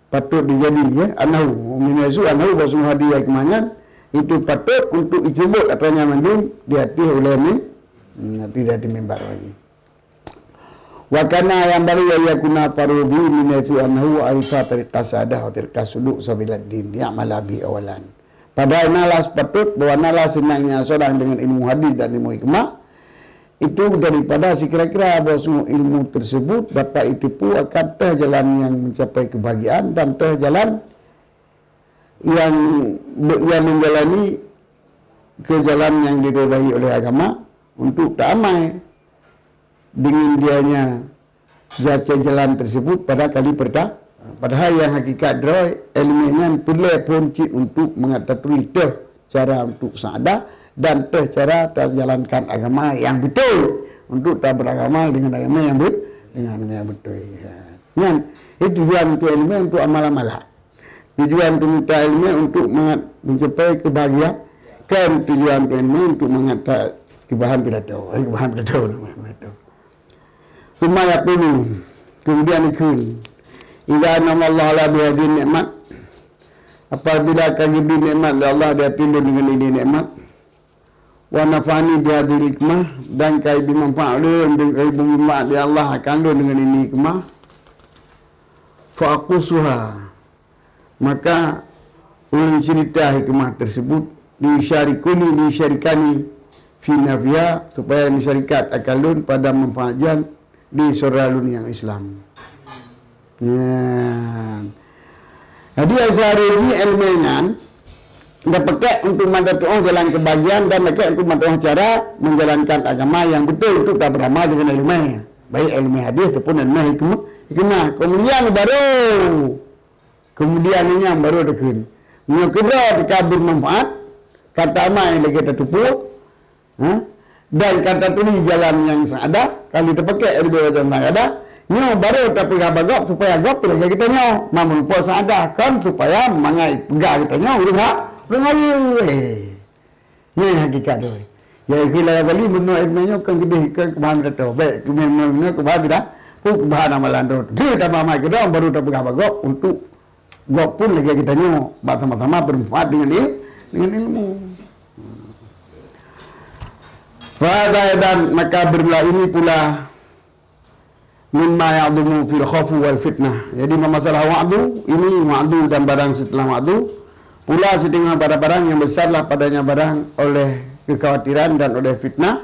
patut dijadi ya anahu minazu anahu basu hadis hikmahnya itu patut untuk disebut katanya mandung di hati oleh tidak dimimbar lagi. Wakana yang baru ya kuna farubi minazu anhu arifa tariqah sadah wa tariqah suluk sabilad din ya'malabi awalan. Padahal nalas patut bahwa nalas senangnya seorang dengan ilmu hadis dan ilmu hikmah itu daripada sekira-kira bahwa ilmu tersebut dapat itu pun akan jalan yang mencapai kebahagiaan dan jalan yang menjalani ke jalan yang diridai oleh agama untuk tak amai dengan dianya jatuh jalan tersebut pada kali pertama. Padahal yang hakikat droy ilmunya perlu pun untuk mengetahui cara untuk saada dan cara terjalankan agama yang betul untuk tak beragama dengan agama yang betul. Ya. Itu tujuan untuk ilmu untuk amal-amalan. Tujuan untuk minta ilmu untuk mencapai kebahagiaan. Kan tujuan ilmu untuk mengatakan kebahan pidato. Semua yang perlu. Kemudian ikut. Idza nama Allah la bihadin nikmat. Apabila akan diberi nikmat oleh Allah dia tunduk dengan ini nikmat. Wa nafani bihadil hikmah dan kai bermanfaat dengan kai bermanfaat dia Allah akan dengan ini hikmah. Fa aqusuha. Maka ulun cerita hikmah tersebut disyarikani fi nafiya supaya masyarakat akalun pada manfaatkan di suralun yang Islam. Ya. Jadi azhari ilmunya Dia pakai untuk mandatun jalan kebahagiaan dan pakai untuk mandatun cara menjalankan agama yang betul untuk tak beramal dengan ilmu. Baik ilmu hadis ataupun ilmu hikmah. Kemudian ini yang baru dekin. Yang kedua jika bermanfaat, kata amal yang lagi tertupu, dan kata tulis jalan yang ada, kalau kita pakai ilmu jalan yang ada, nyo baru tapi gabagap supaya gap lagi kita nyo, namun puasa ada kan supaya mangai pegang kita nyo, Rengayu ni hakikat tu. Ya kila kali menua ibnanya kan gede kan kebahan betul. Baik kemudian kebahan dah. Pun kebahan amalan tu. Dia dah mamai kita baru dah pegang bagok untuk gok pun lagi kita nyo sama-sama bermanfaat dengan ilmu. Fahada dan maka bermula ini pula mimma ya'dumu fil khawf wal fitnah. Jadi masalah wa'du ini wa'du dan barang setelah wa'du pula setengah barang-barang yang besarlah padanya barang oleh kekhawatiran dan oleh fitnah.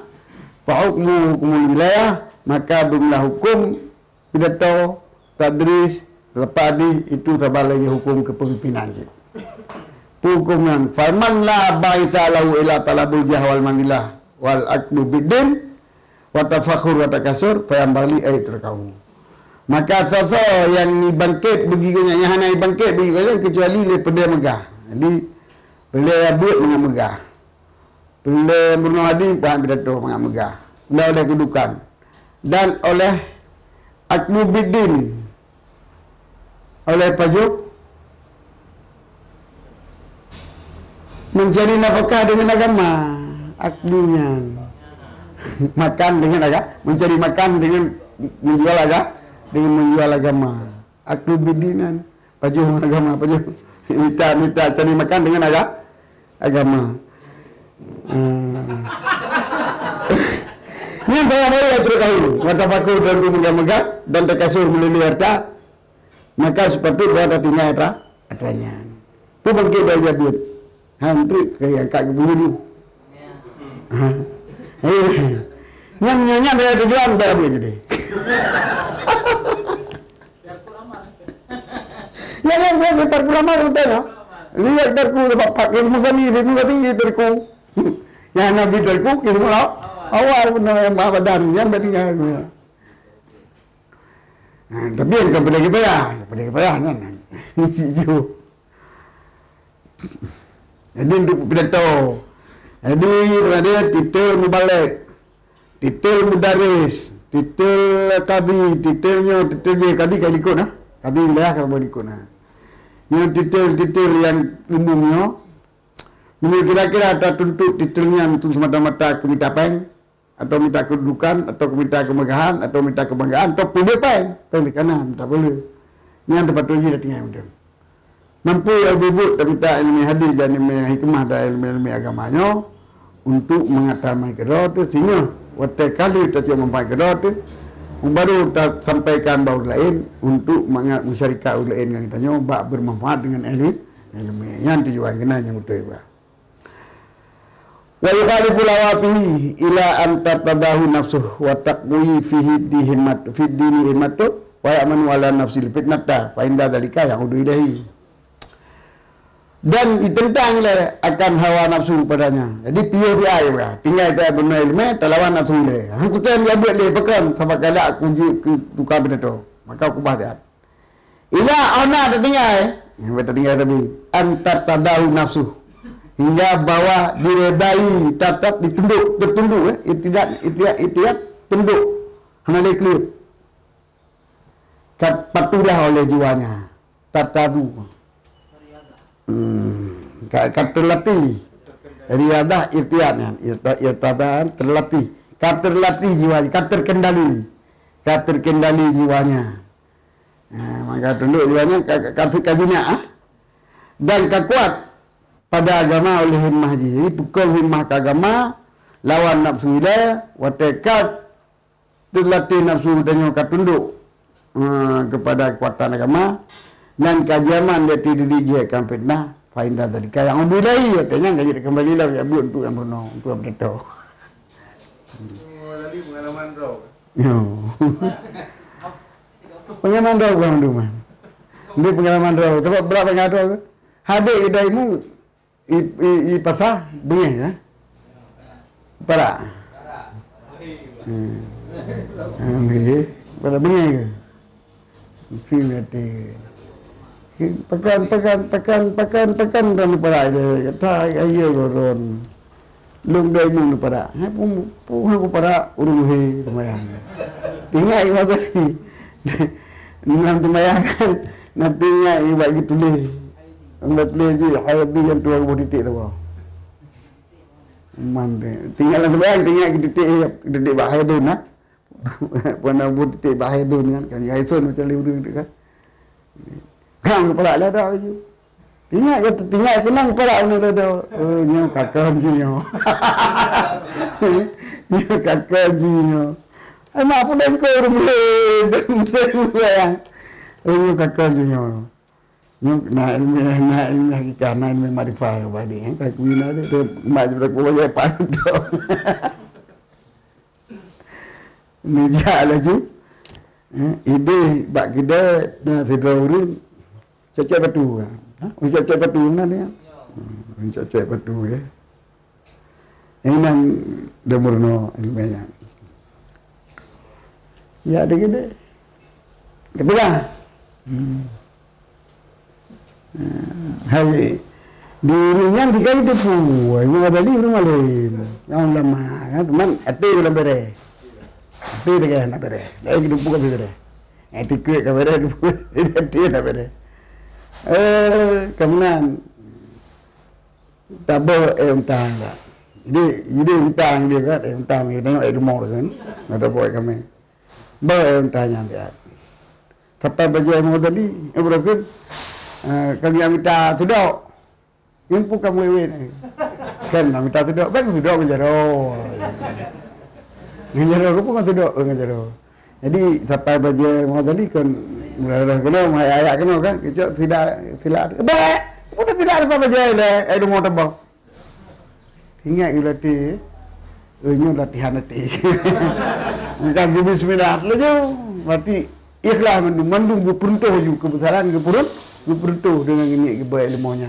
Fahukmu hukumul wilayah, maka bermula hukum pidato, tadris, terpadi itu tambah lagi hukum kepemimpinan. Hukuman farman la baisa lahu ila talabul jah wal manzilah wal akdu bidin wa tafakhur wa takasur fa yambali ay terkau. Maka sosok yang bangkit begitunya yang hanai bangkit begitu kecuali daripada megah. Jadi bila buat dengan megah. Bila Bruno Hadi pun pidato dengan megah. Dan oleh kedudukan dan oleh akdu bidin oleh pajuk mencari nafkah dengan agama akdunya makan dengan agama mencari makan dengan menjual agama dengan menjual agama akdu bidinan pajuk agama pajuk minta cari makan dengan agama ni saya boleh terus tahu mata paku dan megah dan terkasur melalui harta maka sepatutnya berada tinggal atranya tu bangkit dari jabut hampir kayak kak bulu yang dari tujuan dah dia jadi yang terkurama rutanya lihat terku dapat kisah seni itu tinggi terku yang nabi terku kisah awal benar yang badan yang bertinggal tapi yang kepada kepayah kan hijau jadi untuk pidato jadi ada titel mubalik titel mudaris titel kadi titel dia kadi ikut kadi wilayah kalau ikut yang titel yang umumnya ini kira-kira ada tuntut titelnya untuk semata-mata komite peng atau minta kedudukan atau minta kemegahan atau minta kebanggaan atau pilih peng kanan tak boleh yang tempat tu dia tinggal betul mampu ibu dan minta ilmu hadis dan ilmu hikmah dan ilmu agamanya untuk mengatamai kedua tu sehingga waktu kali kita cuma mempunyai kedua tu baru kita sampaikan bahawa lain untuk masyarakat lain yang kita nyoba bermanfaat dengan ilmu yang tujuan kena yang betul juga. Wa yukhalifu lawafihi ila an tatadahu nafsuh wa taqwi fihi dihimmat fi dini himmatu wa ya'manu ala nafsil fitnata fa inda dzalika ya'udu ilaihi. Dan ditentanglah akan hawa nafsu padanya. Jadi piur si ai bah. Tinggal saya benar ilmu talawan nafsu le. Aku tak dia buat le pekan sampai kala aku ke tukar benda tu. Maka aku bahas. Ila ana tertinggal. Yang tertinggal tadi antar tadahu nafsu. Hingga bawah diredai tetap tertunduk itiat tunduk hanale clear. Patulah oleh jiwanya. Tatadu. Terlatih riadah irtiadnya irtadan terlatih jiwanya terkendali jiwanya maka tunduk jiwanya kajinya dan kekuat pada agama oleh himmah jadi pukul himmah ke agama lawan nafsu wilayah watekat terlatih nafsu dan tunduk kepada kekuatan agama dan kajian dia tidak dijadikan fitnah faindah tadi yang budai katanya enggak jadi kembali lah ya buat untuk yang benar untuk yang betul. Tadi pengalaman roh. Pengalaman roh kan tu man. Dia pengalaman roh. Sebab berapa pengalaman roh? Hadir kedaimu I pasar bengih ha? Perak. Pada bengih ke? Film nanti. Pekan dan perak dia kata ayo goron. Lung dai mung perak. Ha pun aku perak urung he temayang. Tinggal masa ni. Nanti mayakan nanti ingat bagi tulis. Anda tulis je hayati yang tu aku titik tu. Tinggal sebenarnya tinggal titik bahaya tu nak. Pernah buat titik bahaya tu kan. Kan Yaison macam liur tu kan. Kang kepala lah dah je. Tinggal kenang kepala ni dah. Oh nyo kakak mesti nyo. Nyo kakak nyo. Ama apa dah kau rumah. Oh kakak nyo. Nak hakikat, nak makrifat kepada dia. Kalau kuina dia, mak je berlaku banyak pandu. Ni jahat lah tu. Ide, bak kedai, nak sedar urun, cacak batu. Cacak batu mana dia? Cacak batu dia. Yang nan dah murno ilmiah. Ya, ada kedai. Kebelah. Hai di ringan tiga itu pun, yang ada di rumah lain, yang lama kan, teman hati belum beres, hati dia nak beres, lagi tu bukan beres, hati kuat kan beres, hati nak beres, kemudian tabur entang lah, jadi entang dia kan, entang dia tengok rumah kan, ada buat kami, bawa entangnya dia, tapi baju yang tadi, berapa? Kami minta sudok. Impu kamu wewe ni. Kan minta sudok, baik sudok menjaro. Menjaro aku pun sudok menjaro. Jadi sampai baju mau tadi kan mula kena ayat kena kan. Kecok sila. Baik. Udah sila apa baju le. Ai mau tebak. Ingat ilati. Nyo latihan nanti. Macam bismillah. Lalu mati ikhlas mendung berperuntuh juga kebesaran kepurun. Berperuntuh dengan ini kebaik ilmunya.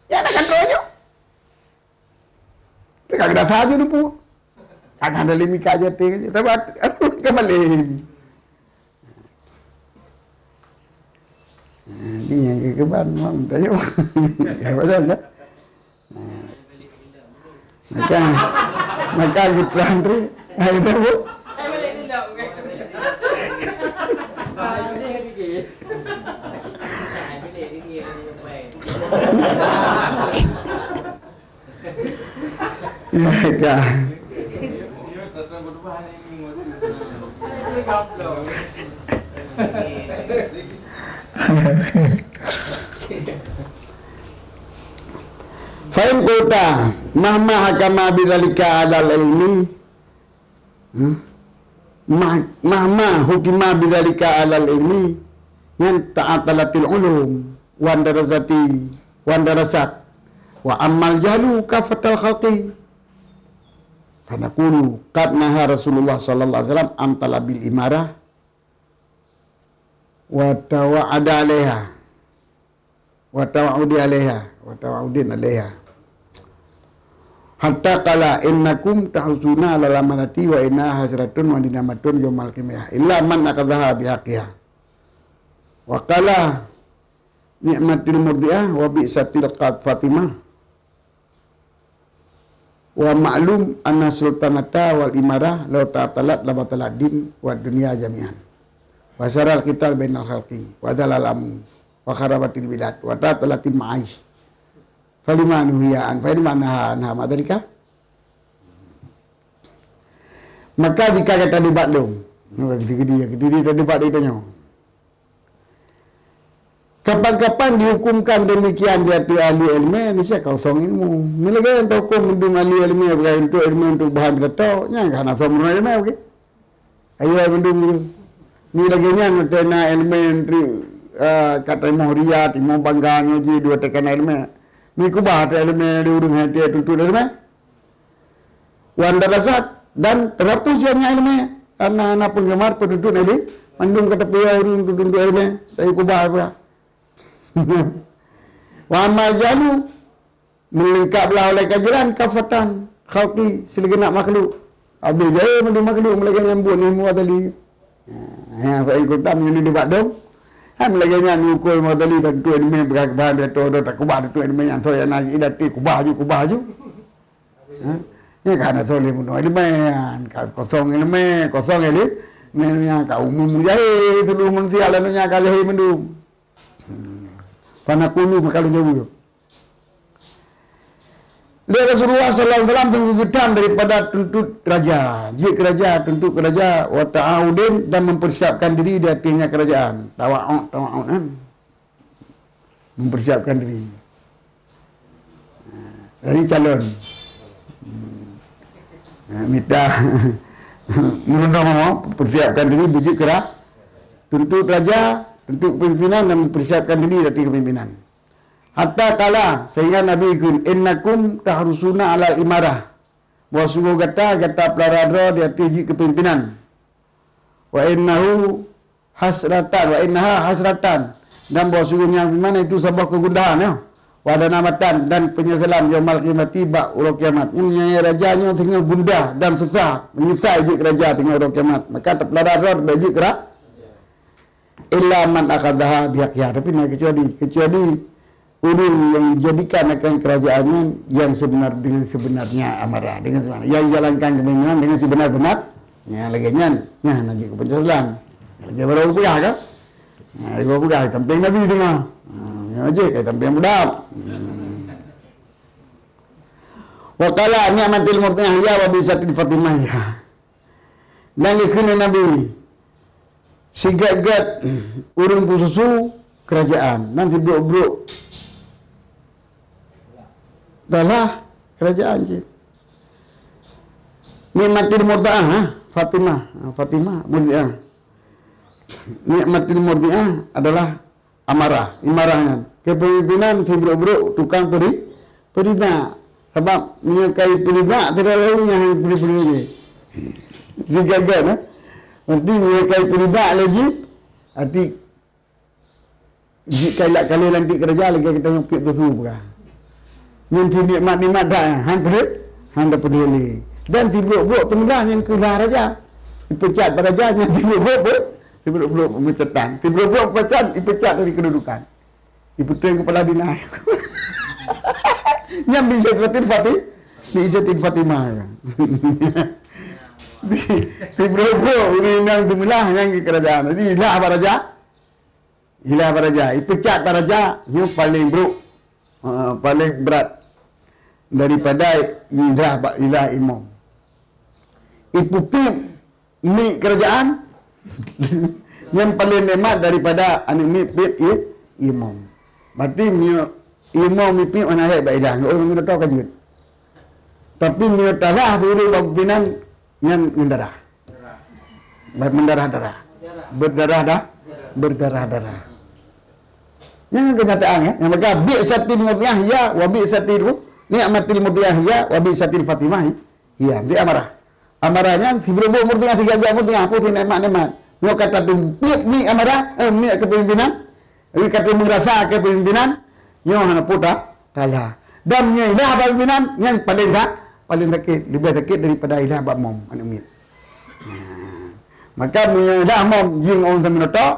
Ya nak kontrolnya. Tak ada sahaja tu pun. Akan ada limit aja teh. Tapi kembali. Ini yang keban mam tanya. Ya betul tak? Maka kita Andre, ada tu. Ya kan. Fa'in kota mahma hakama bidzalika alal ilmi mahma hukima bidzalika alal ilmi yang ta'atalatil ulum wan darasat wa ammal jalu kafatal khalqi fanaqulu qad naha Rasulullah sallallahu alaihi wasallam an talabil imarah wa tawa'ada 'alaiha wa tawa'udi 'alaiha wa tawa'udin 'alaiha hatta qala innakum tahsuna ala lamanati wa inna hasratun wa dinamatun yaumal qiyamah illa man akadhaha bihaqiha wa qala ni'matil murdi'ah wa bi'satil fatimah wa ma'lum anna sultanata wal imarah law ta'atalat la batalat din wa dunya jami'an wa saral qital bainal khalqi wa dalalam wa kharabatil bilad wa ta'atalatil ma'ish falimanu hiya'an fa inna naha madalika. Maka jika kata debat dong gede debat dia tanya kapan-kapan dihukumkan demikian di hati ahli ilmu ni saya kosong ilmu. Ni lagi yang hukum mendung ahli ilmu berkait untuk ilmu untuk bahan kata nya kan asam ilmu okey. Ayo mendung ni lagi nya tena ilmu untuk kata mohriat ilmu bangganya ji dua tekan ilmu. Ni ku bahas ilmu di urung hati tutu ilmu. Wan darasat dan terhapus yang ilmu anak-anak penggemar penduduk ini mendung kata pria urung penduduk ilmu saya ku bahas wa amal jalu melengkaplah oleh kajiran kafatan khalqi segenap makhluk. Habis jaya mendu makhluk melagi nyambut ni muat tadi. Ha fa ikutam ni debat dong. Ha melagi nyam ukul muat tadi tak tu ni bahan dia tu tak kubah tu ni yang tu yang nak idati kubah ju. Ha ni kan tu le mun ni main kosong ni nya ka umum jaya tu mun sia la nya ka jaya mendu. Panakulu makalu jauh. Dia Rasulullah sallallahu alaihi wasallam tuntutan daripada tuntut raja. Jika raja tuntut raja wa ta'awudin dan mempersiapkan diri di hatinya kerajaan. Tawa'ud kan. Mempersiapkan diri. Dari calon. Minta menunda mau persiapkan diri bujuk kerah. Tuntut raja, tuntut pimpinan dan mempersiapkan diri dari kepimpinan. Hatta kala sehingga Nabi ikut innakum tahrusuna alal imarah. Bahawa sungguh kata pelarada di atas kepimpinan. Wa innahu hasratan wa innaha hasratan. Dan bahawa sungguhnya mana itu sebuah kegundahan ya. Wa danamatan dan penyesalan yaumul qiyamati ba urang kiamat. Ini rajanya tinggal gundah dan susah menyesal je raja tinggal urang kiamat. Maka pelarada baju kerah illa man akhadha bihaqiha. Tapi nak kecuali ulun yang dijadikan akan kerajaannya yang sebenar dengan sebenarnya amarah dengan sebenarnya yang jalankan kepimpinan dengan sebenar-benar ya lagi nyan naji ke pencegahan lagi baru puyah kan lagi baru puyah tamping Nabi tengah aja kayak tamping budak wa qala ni'matil murtiyah ya wa bisatil fatimah ya dan ikut Nabi sigat-gat urung pususu kerajaan nanti brok-brok dalah kerajaan je. Nikmatil murdi'ah Fatimah murdi'ah. Nikmatil murdi'ah adalah imarahnya. Kepemimpinan si bro-bro tukang peridak. Sebab menyukai peridak tidak lalu yang beri-beri ni. Digagal eh. Nanti menyukai peridak lagi arti jika kali nanti kerja lagi kita nyupik tu semua. Yang nikmat-nikmat dah han peduli. Dan si blok-blok temelah yang kelah raja. Dipecat pada raja yang si blok-blok pemecatan. Si blok-blok pecat dipecat dari kedudukan. Diputus kepala dinas. Yang bisa Biisatil Fatimah. Si blok-blok undang temelah yang ke kerajaan. Jadi ilah apa raja. Dipecat pada raja yang paling buruk. Paling berat daripada ilah imam. Ipupim ni kerajaan yang paling nikmat daripada anik imam. Berarti imam mipin mana ayat baidah. Orang kita tahu kajut. Tapi dia talah suruh pimpinan yang mendarah. Berdarah-darah. Yang kenyataan ya. Yang maka bi'satil murdi'ah ya wa bi'satil ni'matil murdi'ah ya wa bi'satil fatimah ya. Dia amarahnya si berubah murdi'ah si gagak murdi'ah putih nikmat. Dia kata tumpit ni amarah ni kepemimpinan. Dia kata merasa kepemimpinan yang hana puta kalah. Dan yang ilah pimpinan yang paling sakit lebih sakit daripada ilah bab mom anak maka ilah mom jing on saminoto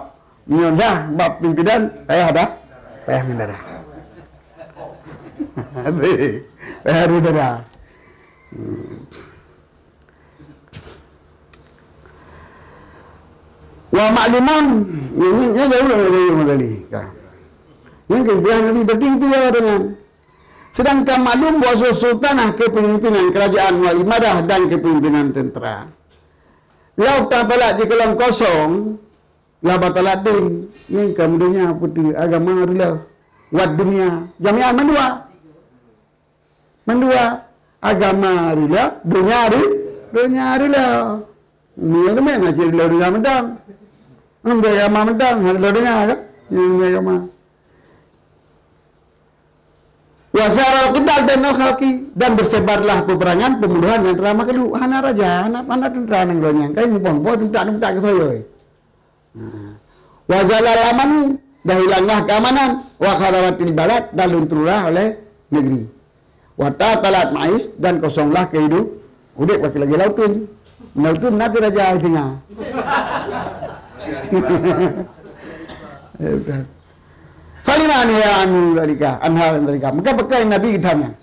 ilah bab pimpinan payah mendarah. Payah mendarah. Wa makluman ini jauh dari yang kebiasaan Nabi bertinggi dengan sedangkan maklum bahawa sultanah kepemimpinan kerajaan wal imadah dan kepemimpinan tentera lau tafalat jika kosong la batalatin yang kemudiannya putih agama adalah wad dunia jami'an mendua agama adalah dunia adalah ni mana macam dunia medang agama medang adalah dunia kan yang agama wasaral kidal dan khalqi dan bersebarlah peperangan pembunuhan yang telah makhluk hana raja hana tentera nang lonyang kai mumpung tak ke saya wazalal aman dah hilanglah keamanan wa kharawatil balad dan lunturlah oleh negeri Wa ta'talat ma'is dan kosonglah kehidup udik wakil lagi lautun. Lautun nanti raja tengah. Falimani ya anu dalika anhar dalika. Maka pakai Nabi kita tanya.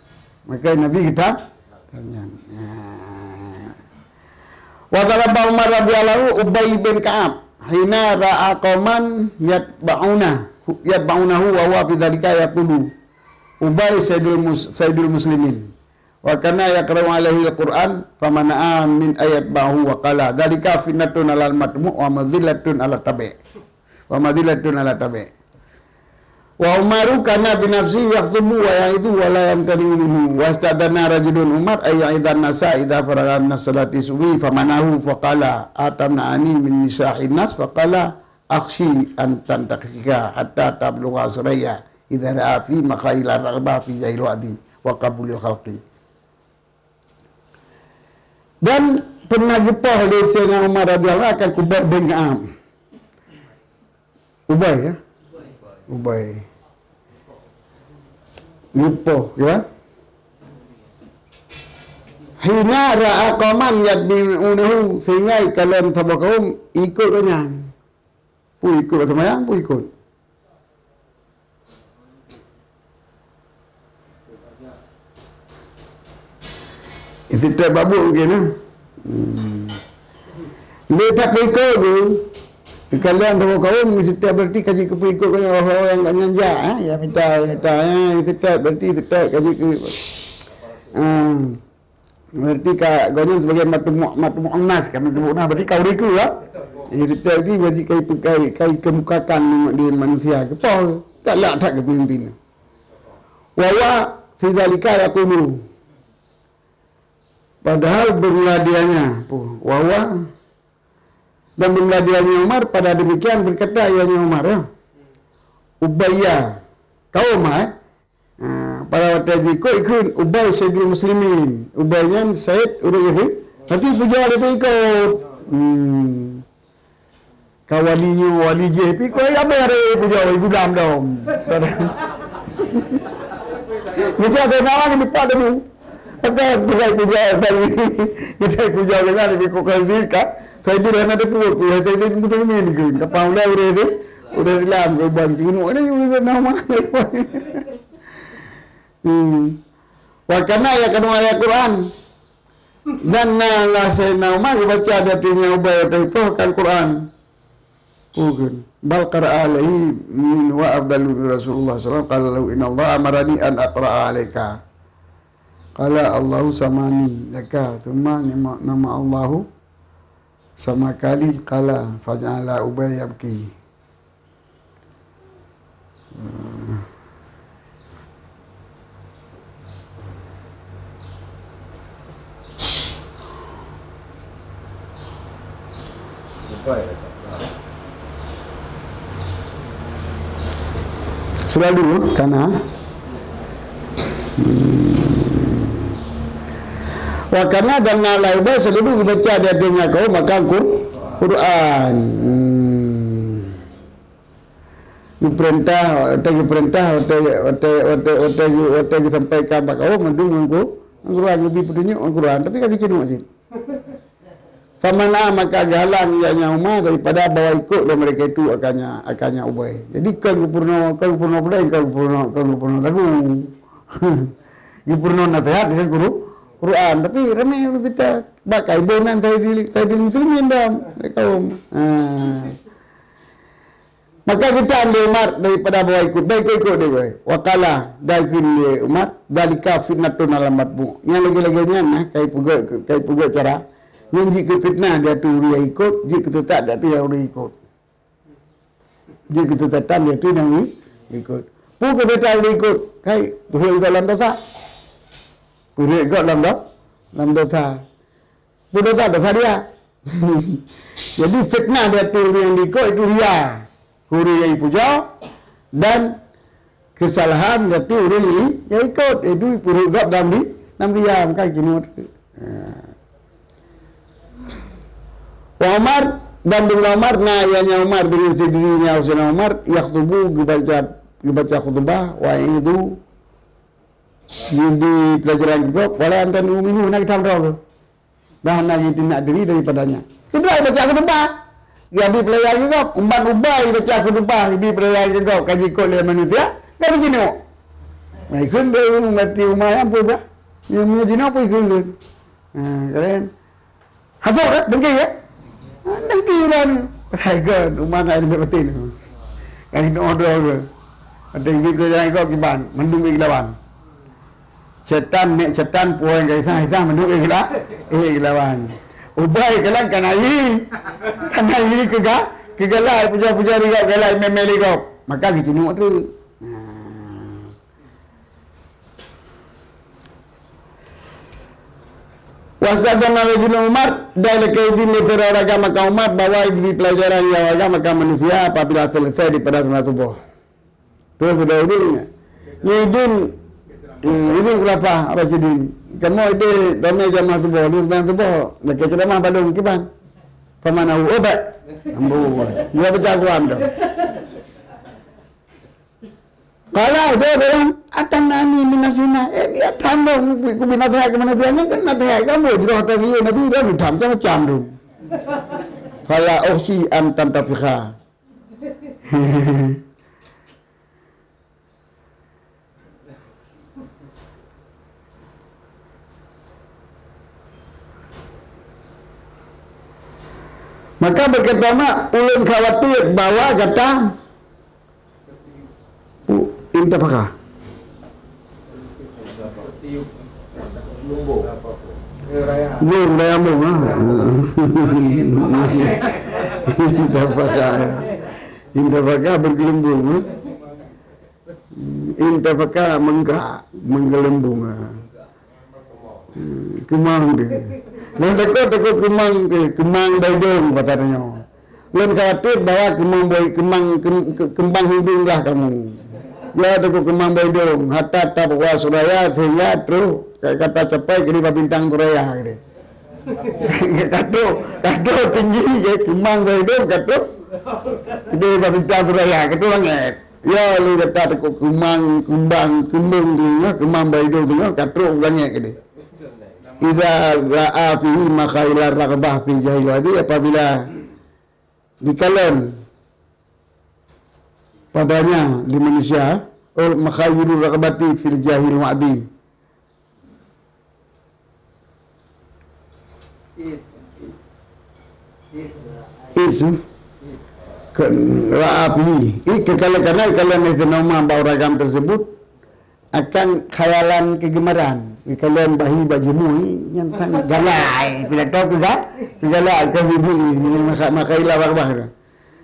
Maka Nabi kita tanya. Wa daraba Umar radhiyallahu Ubay bin Ka'ab hina ra'a qauman yatba'unahu wa huwa bidzalika yaqulu Ubay sayyidul muslimin wa kana yaqra'u alaihi alquran famana'a min ayat bahu wa qala dzalika fitnatun alal matmu wa madhillatun ala tabi' wa madhillatun ala tabi' wa Umaru kana bi nafsi yakhubu wa ya'idu wa la yamtani'uhu wa istadana rajulun Umar ay ya'idan nasa idza faraga min salati subhi famanahu fa qala atamna'ani min nisa'i nas fa qala akhshi an tantakika hatta tablugha suraya idza ra'a fi makhaila raghba fi jail wadi wa qabulil khalqi. Dan pernah jumpa oleh Sayyidina Umar radhiyallahu akan Ubay bin Ka'ab. Ubay ya. Ubay. Jumpa ya. Hina ra'a qauman yadbi'unahu sehingga kalian sahabat kaum ikut dengan. Pu ikut semayang, pu ikut. Itu tak babuk mungkin lah. Dia tak perikut tu. Kalian tahu kaum setiap berarti kaji keperikut kau orang yang tak nyanjak. Ya minta. Setiap berarti setiap kaji ke. Berarti kau sebagai matumu'un nas. Kan matumu'un nas berarti kau riku lah. Setiap ni berarti kau kemukakan di manusia. Kepal. Tak lah tak ke pemimpin. Wawa fi dzalika yaqulu. Padahal berladianya wawa dan berladianya Umar pada demikian berkata ayahnya Umar ya. Ubayya kaum pada waktu itu ikut Ubay sayyidul muslimin. Ubaynya Said urut itu. Tapi puja ada ikut. Kawalinya wali JP kau apa ada puja ibu dam dom. Macam ada nama ni pada tu. Agak bukan puja tadi. Kita puja ke sana di kokasi ka. Saya di mana tu saya di muslimin ni kan. Kapau lah udah Islam ke bang cino. Ini juga nama. Wa kana ya kana ayat Quran. Dan lah saya nama baca datinya Ubay kan Quran. Bukan. Bal qara'a alaihi min wa afdalu Rasulullah sallallahu alaihi wasallam qala inna Allah amarani an aqra'a alaika. Qala Allahu samani laka thumma nama Allahu sama kali qala faj'ala Ubay yabki. Selalu karena karena dan lainnya selalu baca dia dengar kau maka Quran. Perintah sampaikan kat kau mendung aku Quran lebih petunjuk Quran tapi kaki cenuk sini. Famana maka galang ianya Umar daripada bawa ikut dan mereka itu akannya Ubay. Jadi kau purna pula kau purna lagu. Purna nasihat dengan Quran tapi ramai kita bakai bonan saya di muslimin dah kaum. Maka kita ambil Umar daripada bawa ikut ikut dia. Wakala daikin Umar dalika fitnatun alamatmu. Yang lagi-laginya kai puga cara yang jika fitnah dia tu dia ikut, jika tetap dia tu yang ikut. Jika tetap dia tu yang ikut. Pukul tetap dia ikut. Hai, boleh ikut dalam dosa. Boleh ikut dalam dosa. Boleh dosa dia. Jadi fitnah dia tu yang diikut itu ria. Huri yang puja dan kesalahan dia tu yang ikut. Itu boleh ikut dalam ria. Maka kini Umar dan bin Umar ayahnya Umar dengan sendirinya Sayyidina Umar yakhtubu dibaca khutbah wa itu di pelajaran juga wala antan uminu nak kita tahu dah nak tindak diri daripadanya kedua baca aku depan yang di pelajaran juga umban ubai baca aku depan di pelajaran juga kaji kol manusia kan begini mai kun dia mati umai apa dah yang menjadi apa kun kalian hazur dengki ya dengki dan kan umman ada berarti kan ini order ada di pelajaran juga kiban mendung lawan Cetan nek cetan puan gaisang menuk lawan. Ubai kalang kanai kegalai puja rigau galai memeli kau. Maka gitu nu tu. Wasadana rajul Umar dari kaidin litera agama kaum Umar bawa di pelajaran yang agama kaum manusia apabila selesai di pada salat subuh. Terus sudah ini ini berapa apa jadi kamu itu domai jamaah subuh di sembahyang subuh nak ceramah badung kiban pemana obat ambu dia baca Quran dah kalau saya bilang atan nani minasina dia tambah ku binatang ke manusianya kan nasihat kamu jero hotel dia nabi dah udah macam tu fala ukhsi an tantafiha Maka berkata mak ulun khawatir bahawa kata intafakah lumbung intafakah bergelembung intafakah menggelembung kemang dia dan takut kemang baidong katanya. Lain khawatir bahawa kembang hidung lah kamu. Ya takut kemang baidong hatta tabwa suraya sehingga terus kata capai ke bintang suraya gitu. Kado tinggi ke kemang baidong kado di bintang suraya kado langit. Ya lu kata takut kembang dia kemang baidong dia kado langit gitu. Iza ra'a fihi makhailar raghbah fi jahil wadi apabila dikalan padanya di manusia makhailur raghbati fil jahil wadi ra'a fihi karena itu nama bauragam tersebut akan khayalan kegemaran kalian bahi baju mui yang sangat galai bila tahu kegalai ke bibi makailah warbah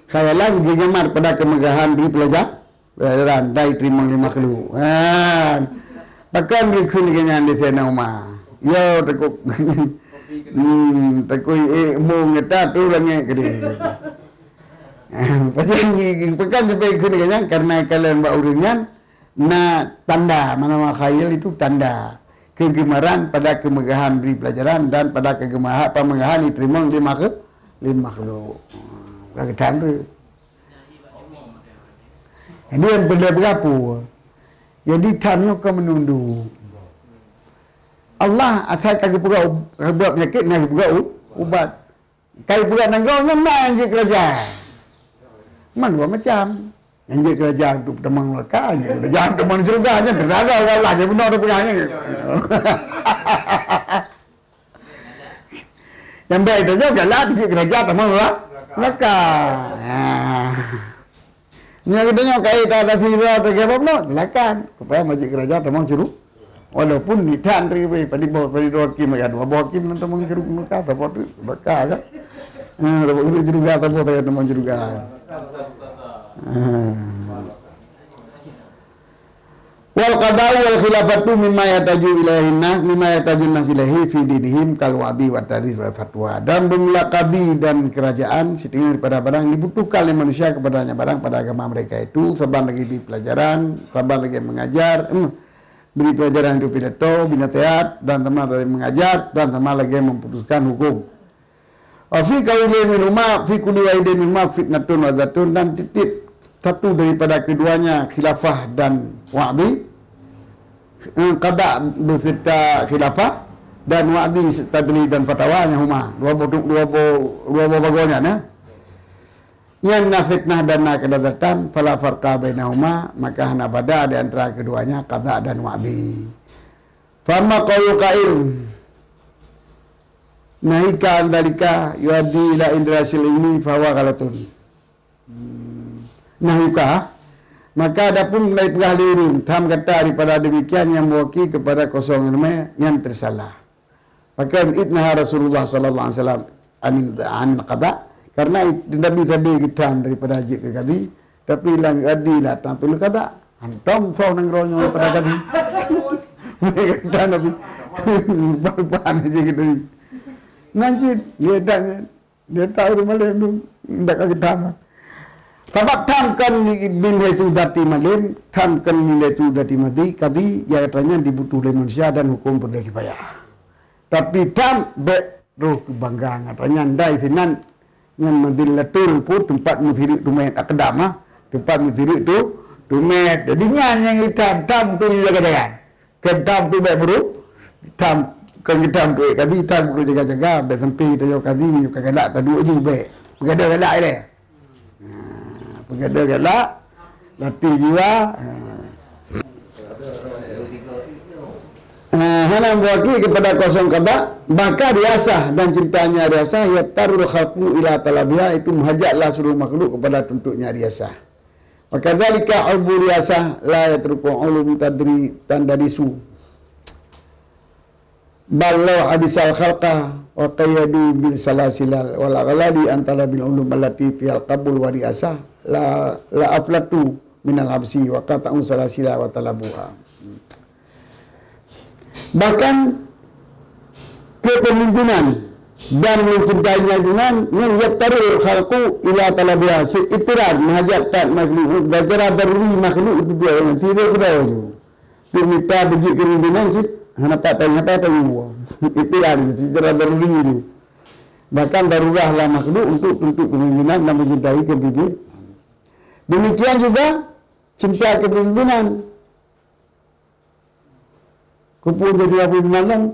khayalan kegemar pada kemegahan di pelajaran dai terima oleh makhluk bahkan berikut kenyan di sana umah ya takut mu ngeta tu langit gede pekan sampai ikut kenyan karena kalian bau ringan tanda mana khayal itu tanda kegemaran pada kemegahan beri pelajaran dan pada kemegahan diterima oleh makhluk. Berkata tu. Jadi yang benda berapa? Jadi tanya kau menundu. Allah asal kaki pura buat penyakit nak pura ubat. Kaki pura nanggau nang je kerja. Mana macam yang kerajaan tu temang lekanya kerajaan temang surganya terdaga Allah je benar dia punyanya yang baik tu juga lah di kerajaan temang leka ni katanya kait ada sira tergabap no silakan supaya majlis kerajaan temang curug walaupun nitan dari pada dua kim kan bawa kim nanti temang curug muka apa tu leka kan tapi curug apa tu temang curug wal qada'u wal khilafatu mimma yataju nasilahi fi dinihim kal wadi wa tarikh wa fatwa dan bermula qadi dan kerajaan setengah daripada barang dibutuhkan oleh manusia kepadanya barang pada agama mereka itu saban lagi di pelajaran saban lagi mengajar beri pelajaran itu pidato binasihat dan teman dari mengajar dan teman lagi memutuskan hukum fi qaulin minuma fi kulli wahidin minuma fitnatun wa zatun dan titip satu daripada keduanya khilafah dan wa'di qada beserta khilafah dan wa'di tadli dan fatwanya huma dua bagusnya nah. Yang na fitnah dan na kedaratan fala farqa bainahuma, maka hana bada di antara keduanya qada dan wa'di. Fama qaulu qail nahika andalika yuaddi ila indrasil ilmi fahuwa ghalatun. Nahika, maka adapun mulai penghalirin tam kata daripada demikian yang mewakili kepada kosong ilmu yang tersalah. Maka idnaha Rasulullah sallallahu alaihi wasallam anil qada, karena Nabi tadi kita daripada haji ke kadi, tapi lang adilah tampil qada. Antam sau nang ronyo pada kadi. Mereka Nabi bahan aja gitu. Nanti dia tahu rumah lain ndak kita amat. Sebab tamkan nilai sudati malim, tamkan nilai sudati mati, kadi ya katanya dibutuh oleh manusia dan hukum berdaya kifayah. Tapi tam roh kebanggaan katanya ndai sinan yang madilatul pun tempat muthirik tumet akadama, tempat muthirik tu tumet. Jadi yang tam tu jaga-jaga. Kedam tu baik buruk, tam kedam tu kadi tam perlu jaga-jaga, baik sampai dia kadi ni galak tak dua je baik. Pegada galak dia. Pegada galak, latih jiwa. Hana mewakili kepada kosong qada, maka riasah dan cintanya riasah ya tarul khalqu ila talabiha, itu menghajaklah seluruh makhluk kepada tuntutnya riasah. Maka zalika ulbu riasah la yatruku ulum tandarisu ballau hadisal khalqa wa qayyadu bil salasilal wal aghlali antara bil ulum allati fil qabul wa riasah la aflatu minal habsi wa qata'un salasila wa talabuha. Bahkan kepemimpinan dan mencintainya dengan yaktarul khalqu ila talabiha, itirar menghajatkan makhluk dajara daruri makhluk itu dia yang sibuk berdoa tu dia minta bagi kepemimpinan sit hana apa itirar dajara daruri itu. Bahkan darurahlah makhluk untuk kepemimpinan dan mencintai kepemimpinan. Demikian juga cinta kepemimpinan. Kupun jadi apa malam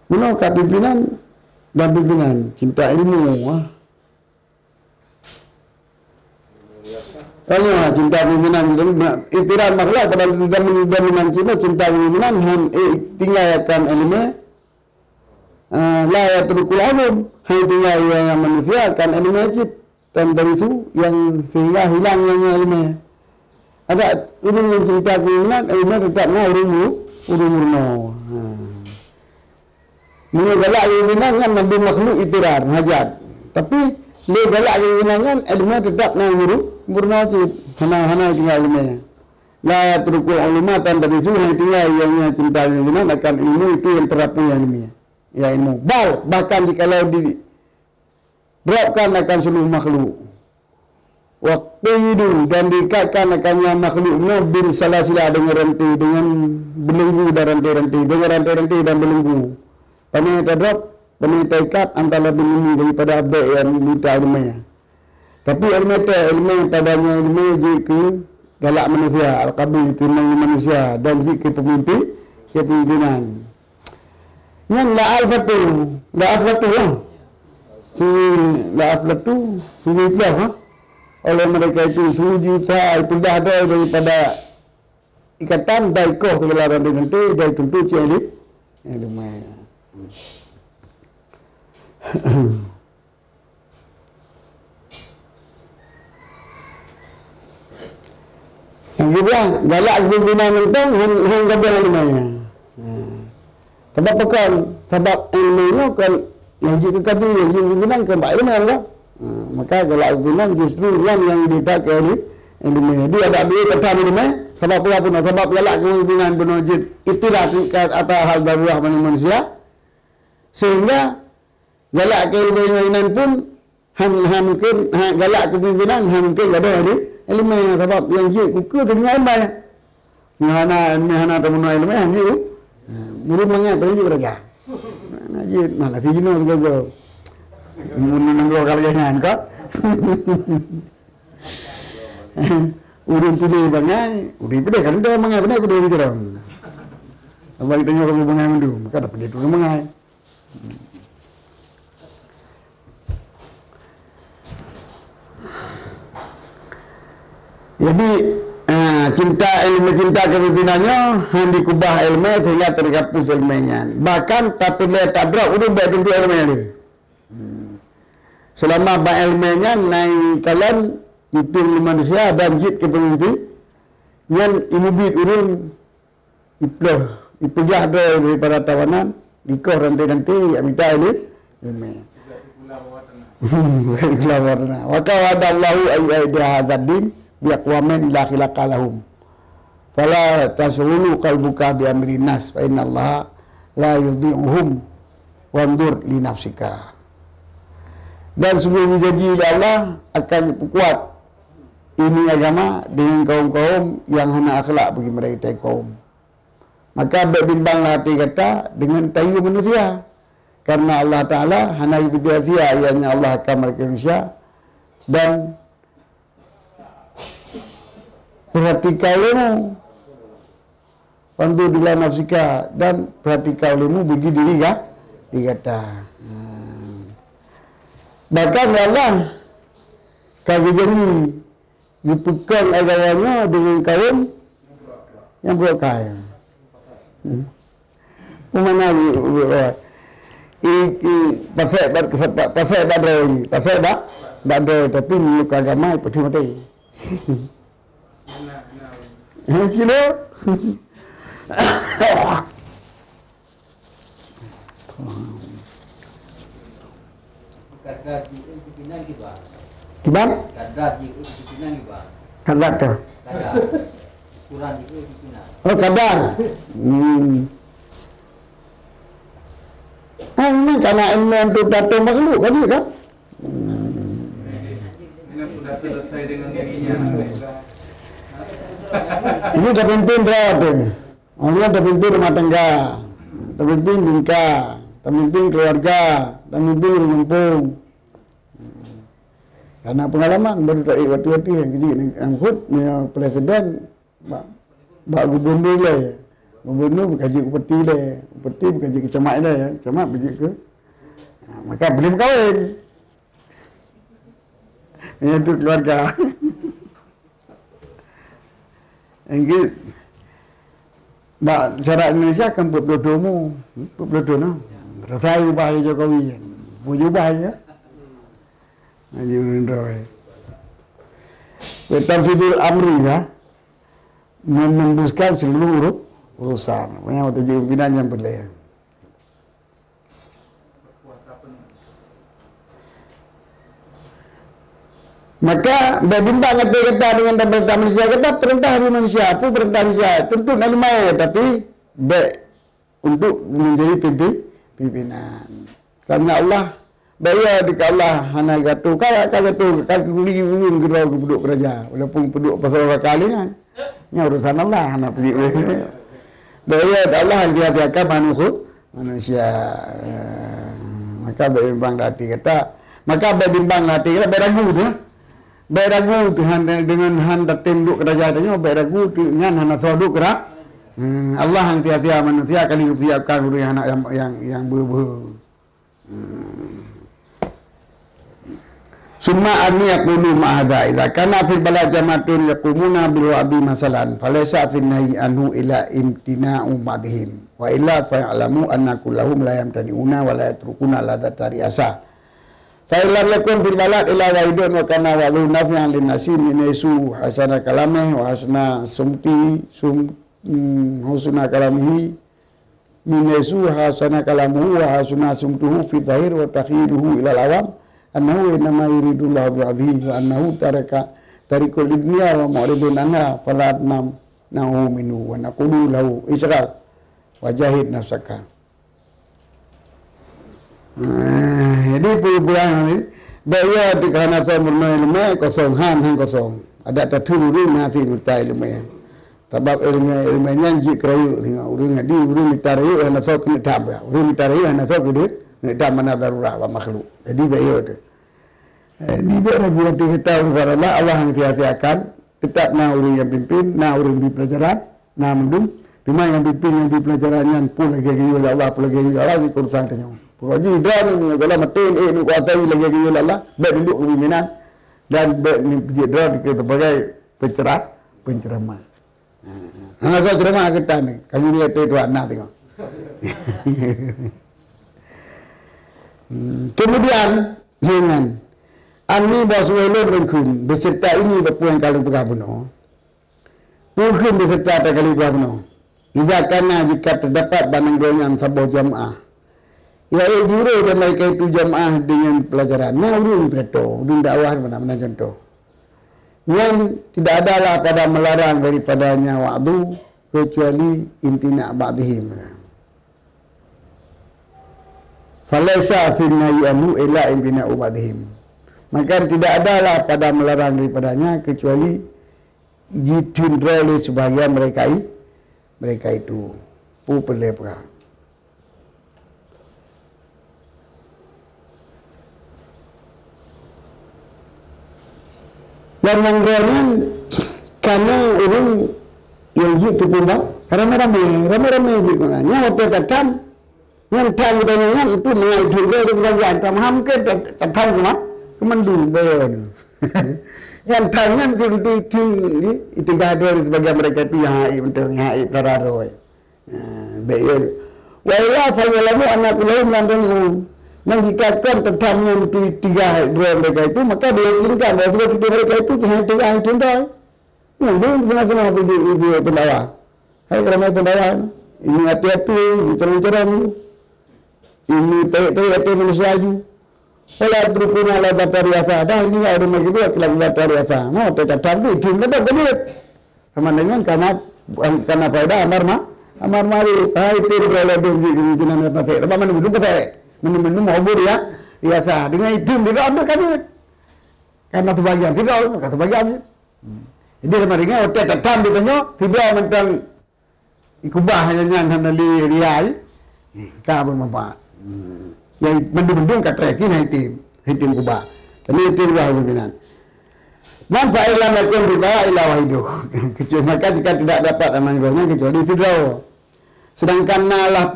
menolak pimpinan dan pimpinan cinta ilmu. Kalau cinta pimpinan itiran makhluk pada dominan cinta pimpinan tinggalkan ilmu la yatrukul ulum, hanya tinggal yang manusia kan ilmu wajib dan dari itu yang sehingga hilang yang ilmu. Ada ini yang cinta pimpinan ilmu tetap urung-urung. Mengalak pimpinan kan nabi makhluk itirar hajat, tapi dia galak pimpinan kan ilmu tetap nak murna wajib hana tinggal ilmu. La yatrukul ulumatan dari itu yang tinggal yang cinta pimpinan akan ilmu itu yang terapu yang ilmu. Ya ilmu. Bahkan jikalau diterapkan akan seluruh makhluk. Waktu itu dan dikaitkan akannya makhluknya bin salasila dengan rantai, dengan belenggu dan rantai-rantai, dengan rantai-rantai dan belenggu. Panai terhadap, panai terikat antara belenggu daripada abad yang minta ilmunya. Tapi ilmu padanya ilmu jika galak manusia, al-qabul itu manusia dan jika kepemimpinan. Yang la al-fatu lah. La al-fatu, sunyi belah oleh mereka itu suji usaha itu dah ada daripada ikatan daikoh segala rantai-rantai dari tentu cili ilmu. Yang kedua galak pimpinan itu hang kabeh ilmunya. Sebab bukan sebab ilmunya kan yang jika kata yang pimpinan ke baik ilmu kan. Maka galak pimpinan justru yang dipakai ilmu. Dia ada duit kata ilmu sebab apa pun sebab galak pimpinan penojit itulah tingkat atau hal darurah manusia sehingga galak pimpinan pun mungkin galak kepimpinan mungkin ada ilmu sebab yang jika dengan ilmu hana temuan ilmu hanya murid mengat pergi kerja. Naji mana si jenuh juga. Mun nanggo kalian kok. Urung pilih bangai, urung pilih kan dia bangai benar aku dia bicara. Abang tengok kamu bangai mendu, maka dapat dia turun bangai. Jadi cinta kepimpinannya handi kubah ilmu sehingga terhapus ilmunya. Bahkan tapi dia tak drop urung baik tentu ilmu dia. Selama ba ilmunya naik kalian itu manusia dan jid ke pemimpin yang imubit urung iplah daripada tawanan dikor nanti minta ini ilmu. Wa qala Allahu ayyada hadzal biaqwamin la khilaqa lahum fala tasulu qalbuka bi amri nas fa inna Allah la yudhi'uhum wandur li nafsika. Dan sebelum janji Allah akan kuat ini agama dengan kaum-kaum yang hana akhlak bagi mereka kaum. Maka berbimbanglah hati kata dengan tayu manusia, karena Allah Ta'ala hana ibtidasia ianya Allah akan mereka manusia. Dan perhatikan ilmu pandu bila nafsika, dan perhatikan ilmu bagi diri dikata. Bahkan Allah kami janji dipekan agamanya dengan kaum yang berkaya. Mana pasal badai tapi menurut agama seperti mati. Kilo. Gimana? Kadar tu. Oh kadar. Ini karena ilmu untuk datuk makhluk kan dia kan? Ini sudah selesai dengan dirinya. Ini dah pimpin tu. Orang dah pimpin rumah tangga, dah pimpin tingkah, dah pimpin keluarga, dah pimpin kampung. Karena pengalaman baru tak waktu-waktu yang kecil yang khut presiden bak gubernur lah. Gubernur berkaji upeti dia, upeti berkaji kecamat dia, kecamat pergi ke. Maka belum kahwin. Itu keluarga. Yang bak syarat Indonesia akan berdoa-doa, berdoa. Rasai ubah Jokowi, mau ubah ya. Haji Roy. Betul amri lah, menembuskan seluruh urusan. Banyak waktu jadi pimpinan yang berlaya. Maka berbimbang kata dengan perintah manusia, kata perintah dari manusia, apa perintah manusia? Tentu nalimai, tapi untuk menjadi pimpinan. Karena Allah bayar dekat Allah hana gatu kata kaki kuli ulun gerau ke penduduk kerja walaupun penduduk pasal kali kan ini urusan Allah hana pergi bayar Allah yang diajarkan manusia maka berbimbang hati kata maka berbimbang hati kata beragu Tuhan dengan handa tembuk kerja tanya beragu dengan hana soduk gerak Allah yang tiada manusia kali siapkan anak yang ber Summa anni yaqulu ma'adha idza kana fil balad jama'atun yaqumuna bil wa'di masalan falaysa fi nahi anhu ila imtina'u ba'dihim wa illa fa ya'lamu anna kullahum la yamtani'una wa la yatrukuna ladata riasa fa illam yakun fil balad ila wa'idun wa kana wa'dhu naf'an lin nasi min isu hasana kalamih wa hasna sumti husna kalamihi min isu hasana kalamuhu wa hasna sumtuhu fi dhahir wa takhiruhu ila al-awam annahu innama yuridullahu bi'adhihi wa annahu tarikul dunya wa mu'ridun anha fala nahu minhu wa naqulu lahu isral wa jahid nafsaka. Jadi perubahan ni bayar di kerana saya ilmu kosong han kosong ada tertulu ni nasi minta ilmu sebab ilmunya jik kerayu tengok urang ngadi urang minta rayu ana sok ni tab urang minta rayu ana sok dia tak mana darurat wa makhluk. Jadi bayar tu. Di beragu hati kita urusan Allah yang sia-siakan tetap na orang yang pimpin, na orang di pelajaran, na mendung. Cuma yang pimpin yang di pelajarannya pun lagi oleh Allah, pun lagi oleh Allah di kursan tanya. Pokoknya dan kalau matin ni kuatai lagi oleh Allah, baik duduk kepimpinan dan baik ni dia sebagai penceramah. Anak saya ceramah kita ni, kami lihat itu anak tengok. Kemudian dengan Ani Basuelo berkun beserta ini berpuang kali berkabuno. Bukan beserta tak kali berkabuno. Jika karena jika terdapat banding goyang sebuah jamaah. Ya jure dan mereka itu jamaah dengan pelajaran. Nah urun preto, urun dakwah mana-mana contoh. Yang tidak adalah pada melarang daripadanya waktu kecuali intina ba'dihim. Falaisa finna yamu illa intina ba'dihim. Maka tidak adalah pada melarang daripadanya kecuali ditindra oleh sebahagian mereka itu pelepra. Dan menggerakkan karena orang yang jik kepumbak ramai-ramai jik kunanya waktu datang yang tahu dengan itu mengadu dari kerajaan tamam ke datang rumah kemandung bayar yang tanya itu gaduh sebagai mereka itu yang haib untuk haib dararoi bayar wala falamu anak lain nandang dan jika kan tetapnya itu tiga dua mereka itu maka dia tinggal dan sebab itu mereka itu hanya tiga yang tinggal ini semua video pendawa hai ramai pendawa ini hati-hati bicara-bicara ini tarik-tarik manusia aju Wala berpuna ala data riasa. Dah ini ada lagi dua kelam data riasa. Mau tetap di tim dapat belit. Sama dengan karena faedah amar mari. Itu kalau pimpinan apa saya. Tapi mana belum saya. Mana mau beri ya riasa. Dengan itu tidak ada kami. Karena sebagian tidak, kata sebagian. Jadi sama dengan tetap di tanya tidak mentang ikubah hanya hanya li riai. Kabur manfaat. Yang mendung-mendung kata yakin hitim kubah. Kami hitim lah pimpinan. Nampak ilah makin riba ilah wahidu. Maka jika tidak dapat amanahnya kecuali tidak. Sedangkan nalah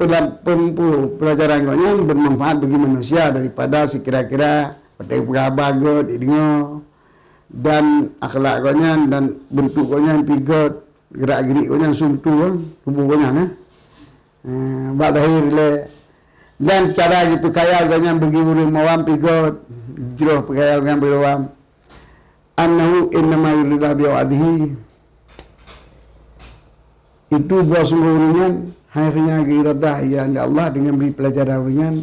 pelajaran gonya bermanfaat bagi manusia daripada sekira-kira pada bagot idingo dan akhlak gonya dan bentuk gonya pigot gerak-gerik gonya sumtu tubuh gonya badahir le dan cara berkhayal dengan bagi urang mawam pigot jroh berkhayal dengan berawam annahu innama yuridu bi wa'dihi itu bahasanya hanya iradah ya Allah dengan beri pelajaran ringan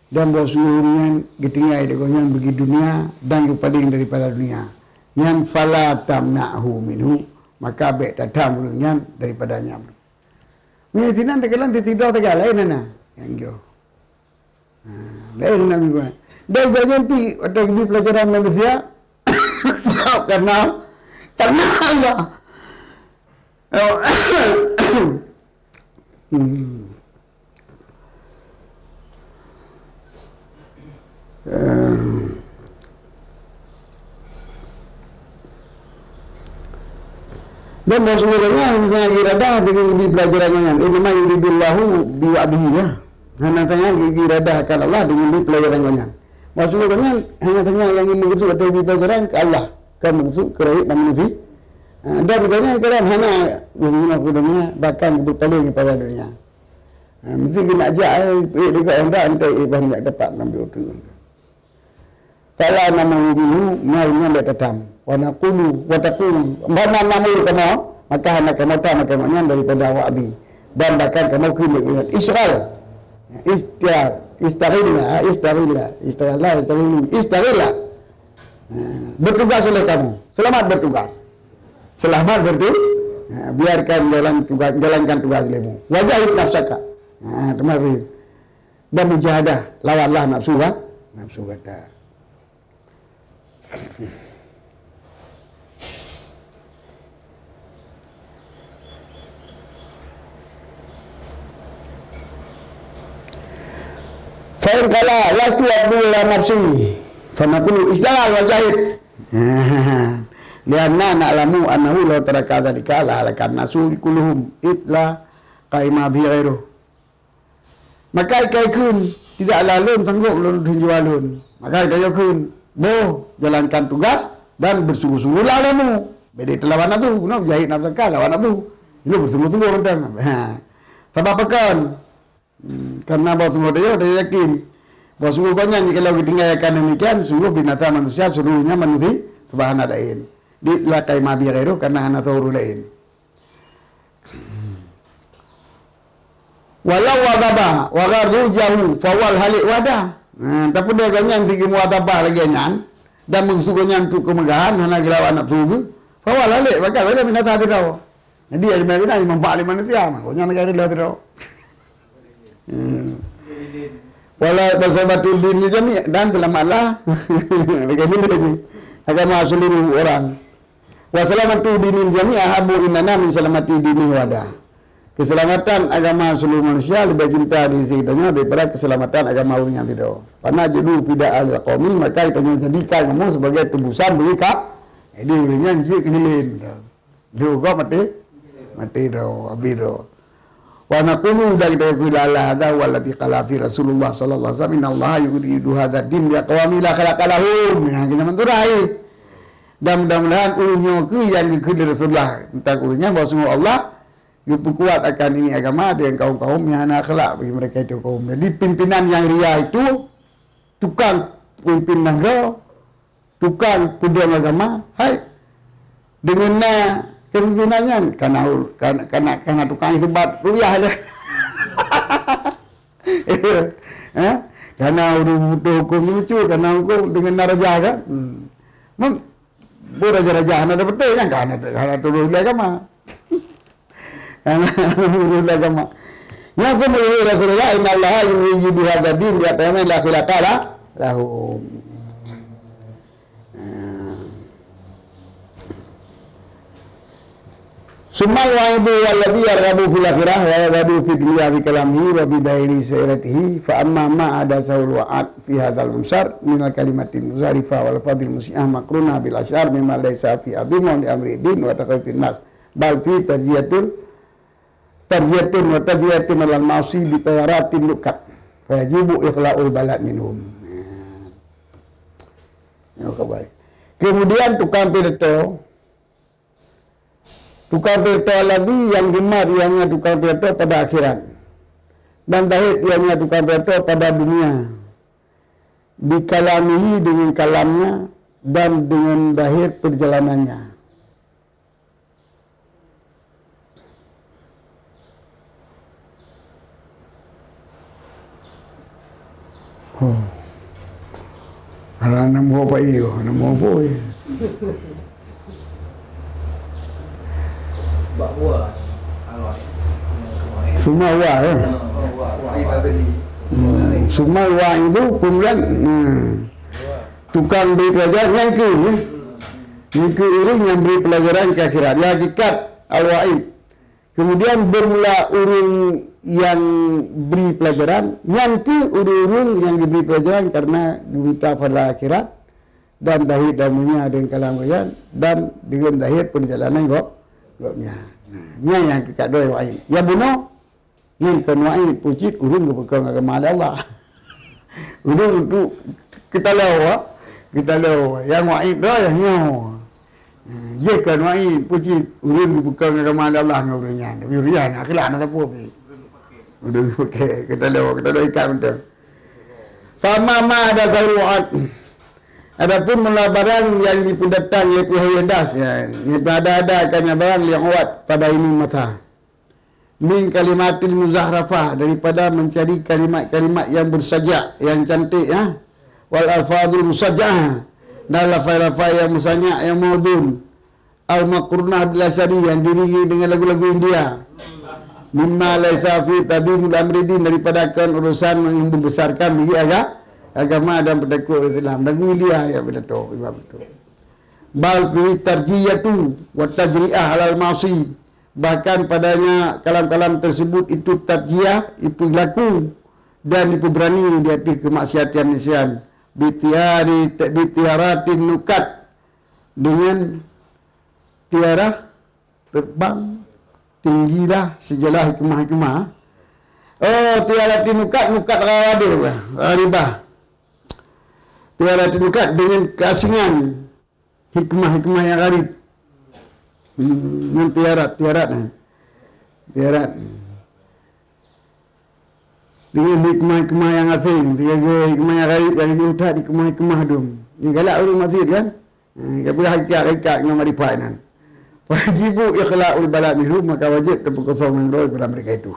dan bahasanya getingai dengan bagi dunia dan kepading daripada dunia yang fala tamna'hu minhu maka baik datang dengan daripadanya ni sinan tegalan tidak tegala nana yang jauh lain nabi ba dan bagian pi atau di pelajaran manusia karena Allah dan maksudnya hanya iradah dengan di pelajarannya ini memang yuridullahu biwa'dihi ya. Hanya tanya iradah akan Allah dengan di pelajarannya. Maksudnya hanya tanya yang mengusul atau di pelajaran ke Allah, ke mengusul ke rakyat dan manusia. Dan bertanya kerana hanya maksudnya dunia bahkan berpaling kepada dunia. Mesti kena ajak dekat anda untuk ibang tak dapat ambil itu. Kalau nama dulu maunya tak datam. Wanaqulu wataqulu mana namu kamu maka hanya kamu tak maka maknanya daripada wa'di dan bahkan kamu kena Israel istaghillah bertugas oleh kamu selamat bertugas biarkan jalankan tugas olehmu wajahid nafsaka temari dan mujahadah lawanlah nafsu kata Fa'in kala lastu abdullah nafsi fanaqulu istaghal wajahid lianna na'lamu annahu law taraka dzalika la halakan nasu kulluhum itla qaima bi ghairu. Maka ikai kun tidak lalun sanggup lun jualun. Maka ikai kun bo jalankan tugas dan bersungguh-sungguh lamu. Beda telawan tu, no jahit nafsaka lawan tu. Ini bersungguh-sungguh tentang. Ha. Sebab pekan. Karena bahawa sungguh dia yakin. Bahawa sungguh banyak kalau kita tinggalkan demikian, sungguh binatang manusia seluruhnya manusia subhana lain. Di lakai mabi ghairu karena anak tahu lain. Walau wadaba wa gharru jahu fawal halik wadah. Tapi dia ganyan tinggi muadabah lagi nyan dan mengsuguhnya untuk kemegahan hana gelawan nak sugu. Fawal halik bakal ada binatang tu tahu. Jadi ada binatang mempak di manusia, makanya negara dia tahu. Wala basabatul din jami' dan selamatlah bagaimana lagi agama seluruh orang. Wa salamatu dinil jami' ahabu inana min salamati dini wada. Keselamatan agama seluruh manusia lebih cinta di sekitarnya daripada keselamatan agama orang yang tidak. Karena judu tidak al-qawmi maka itu jadikan kamu sebagai tebusan bagi kak. Jadi ulangnya jik kenilin. Juga mati dah habis dah. Wa naqulu dari Allah hadza wallati qala fi Rasulullah sallallahu alaihi wasallam innallaha yuridu hadzal din bi aqwami la khalaqalahum. Ya kita menturai. Dan mudah-mudahan ulungnya ke yang ke dari Rasulullah tentang ulungnya bahawa sungguh Allah kuat akan ini agama dengan kaum-kaum yang anak akhlak bagi mereka itu kaum. Jadi pimpinan yang ria itu tukang pimpinan negara, tukang pejuang agama, hai dengan kepimimpinannya karena tukang sebat rupiah ada. Karena udah hukum lucu, karena hukum dengan raja kan. Raja-raja ada betul kan karena turun agama. Karena turun agama. Yang aku menurut Rasulullah innallaha yuridu hadzal din bi aqwamin la khilaqa lahum. Summal wa'idu walladhi yarghabu fil akhirah wa yadhadu fi dunya bi kalamihi wa bi dairi sayratihi fa amma ma ada sawul wa'ad fi hadzal musar min al kalimatin muzarifa wal fadil musi'ah makruna bil asyar mimma laysa fi adhimun li amri din wa taqifin nas bal fi tarjiyatun wa tajriyatun al ma'si bi tayaratin nukat fa yajibu ikhla'ul balad minhum. Ya kabar. Kemudian tukang pidato lagi yang gemar ianya tukang pidato pada akhirat dan zahid ianya tukang pidato pada dunia dikalamihi dengan kalamnya dan dengan zahir perjalanannya. Nama apa iyo? Nama apa iyo? Semua wa ya. Semua wa itu kemudian tukang beri pelajaran yang ke urung yang beri pelajaran ke akhirat. Ya hakikat al-wa'id. Kemudian bermula urung yang beri pelajaran yang ke urung yang diberi pelajaran karena diminta pada akhirat dan zahir damunya dengan kalam bayan dan dengan zahir perjalanan gopnya. Nya yang kita doa wa'id. Ya bunuh ni kan wa'id pucit urung ke pegang agama Allah. Urung tu kita lawa yang wa'id doa yang nyaw. Ye kan wa'id pucit urung ke pegang agama Allah ngurungnya. Tapi dia nak akhlak nak apa pi. Udah pakai kita doa ikan betul. Fama ma ada zaruat. Adapun mula barang yang dipundatang iapi hayadas ya. Ada akan barang yang kuat pada ini mata. Min kalimatil muzahrafah daripada mencari kalimat-kalimat yang bersajak, yang cantik ya. Wal alfazul musajjah dan lafaz-lafaz yang musanyak yang maudhun. Al maqrunah bil asyari yang diringi dengan lagu-lagu India. Mimma laisa fi tadimul amridin daripada akan urusan membesarkan bagi agama dan pendekut Islam dan mulia ya betul betul. Bal fi tarjiyatu wa tajri'ah alal ma'si bahkan padanya kalam-kalam tersebut itu tarjiyah itu laku dan itu berani di atas kemaksiatan bitiaratin nukat dengan tiara terbang tinggilah sejalah hikmah-hikmah. Oh, tiara tinukat rawadil ribah. Tiara tinukat dengan keasingan hikmah-hikmah yang gharib. Tiarat dengan hikmah-hikmah yang asing, tiga hikmah yang gharib yang diutak di hikmah-hikmah dum. Ini galak orang masjid kan? Kata hakikat dengan marifat kan. Wajibu ikhla'ul balad minhu, maka wajib terpekosong menurut kepada mereka itu.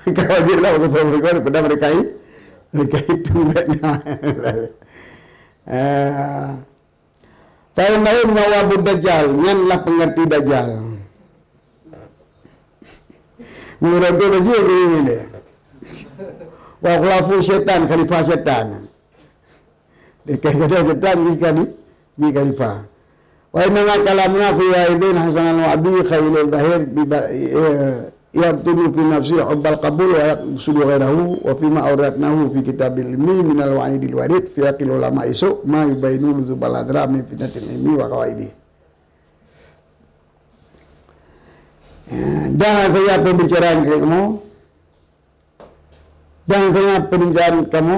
Maka wajiblah berkosong menurut kepada mereka itu. Fa'innahu nawabud dajjal, nyanlah pengerti dajjal. Menurut dajjal ini dia. Wa khulafu syaitan, khalifah syaitan. Dia kata syaitan jika khalifah. Wa inna kalamna fi wa'idin hasanal wa'di khailul zahir yabtulu fi nafsi hubbal qabul wa yaqsudu ghairahu wa fima awratnahu fi kitabil ilmi minal wa'idil warid fi aqil ulama isu ma yubayinu luzubal adra min fitnatil ilmi wa qawaidi. Dan saya pembicaraan kamu,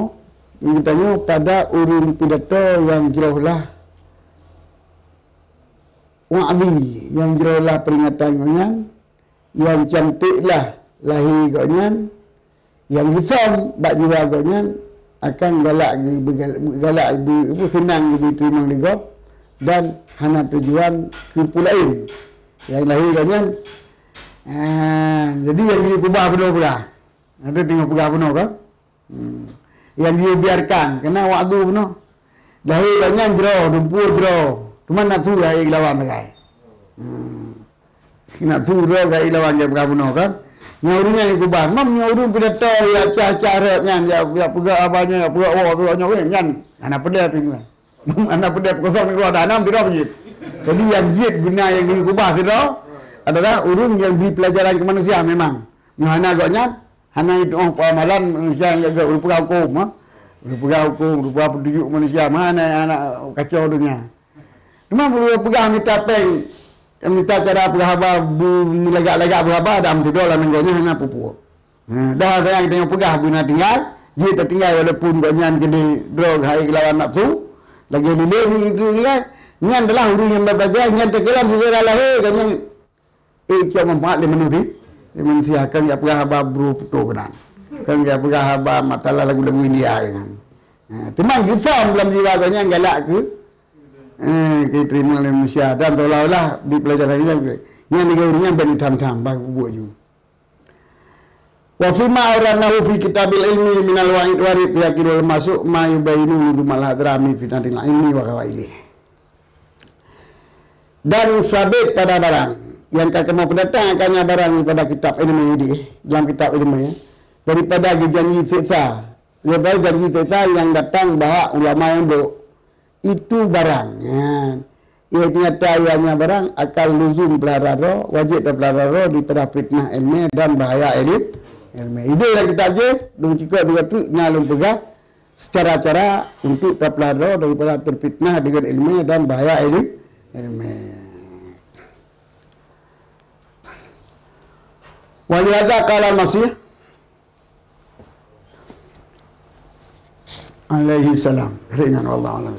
mintanya pada urun pidato yang jauhlah wa'di, yang jauhlah peringatan konyan, yang cantiklah lahir konyan, yang gisam bak jiwa konyan akan galak senang diterima juga dan hana tujuan kepulain yang lahir konyan. Jadi yang diubah penuh pula. Ada tengok pegah penuh kan? Yang dia biarkan kena waktu penuh. Lahir banyak jero, dumpur jero. Cuma nak tu gai lawan tegai. Nak tu ro gai lawan dia pegah penuh kan? Nyaurnya yang kubah. Mam nyauru pidato ya cara nyan ya pegah abanya ya pegah abanya nyan. Anak pedai pinggan. Anak pedai kosong keluar danam tidak berjit. Jadi yang jit guna yang kubah tidak adalah urung yang beri pelajaran ke manusia memang. Hana agaknya, hana itu malam manusia yang agak rupa hukum, rupa petunjuk manusia mana anak kacau dunia. Cuma perlu pegang minta peng, minta cara berhaba, legak-legak berhaba, dalam tidur lah minggunya hana pupu. Dah saya tengok pegah guna tinggal, jika tertinggal walaupun banyak gede drog hai lawan nafsu, lagi lilin itu dia, nyan adalah urung yang berbeza, nyan terkelam secara lahir kan. Cuma membuat manusia kan dia pegah haba bro putu kan. Kan dia pegah haba masalah lagu-lagu India kan. Teman gisam dalam jiwa kanya galak ke terima oleh manusia dan seolah-olah di pelajaran ini yang digaunya bani tam-tam bagi buat ju. Wa fi ma awranahu fi kitabil ilmi minal wa'id warid yakirul masuk ma yubayinu lidhumal hadrami fitnatil ilmi wa qawailih. Dan sabit pada barang yang kamu pendatang akannya barang pada kitab ilmu ini dalam kitab ilmu ya, daripada janji siksa daripada janji siksa yang datang bahwa ulama yang itu barang ya. Ia nyata ianya barang akal luzum pelararo wajib pelararo daripada fitnah ilmu dan bahaya ilmu itu yang kitab je dum cikak juga tu nyalum pegah secara cara untuk terpelararo daripada terfitnah dengan ilmu dan bahaya ilmu. Walihada qala Masih alaihi salam. Ringan wallahu a'lam.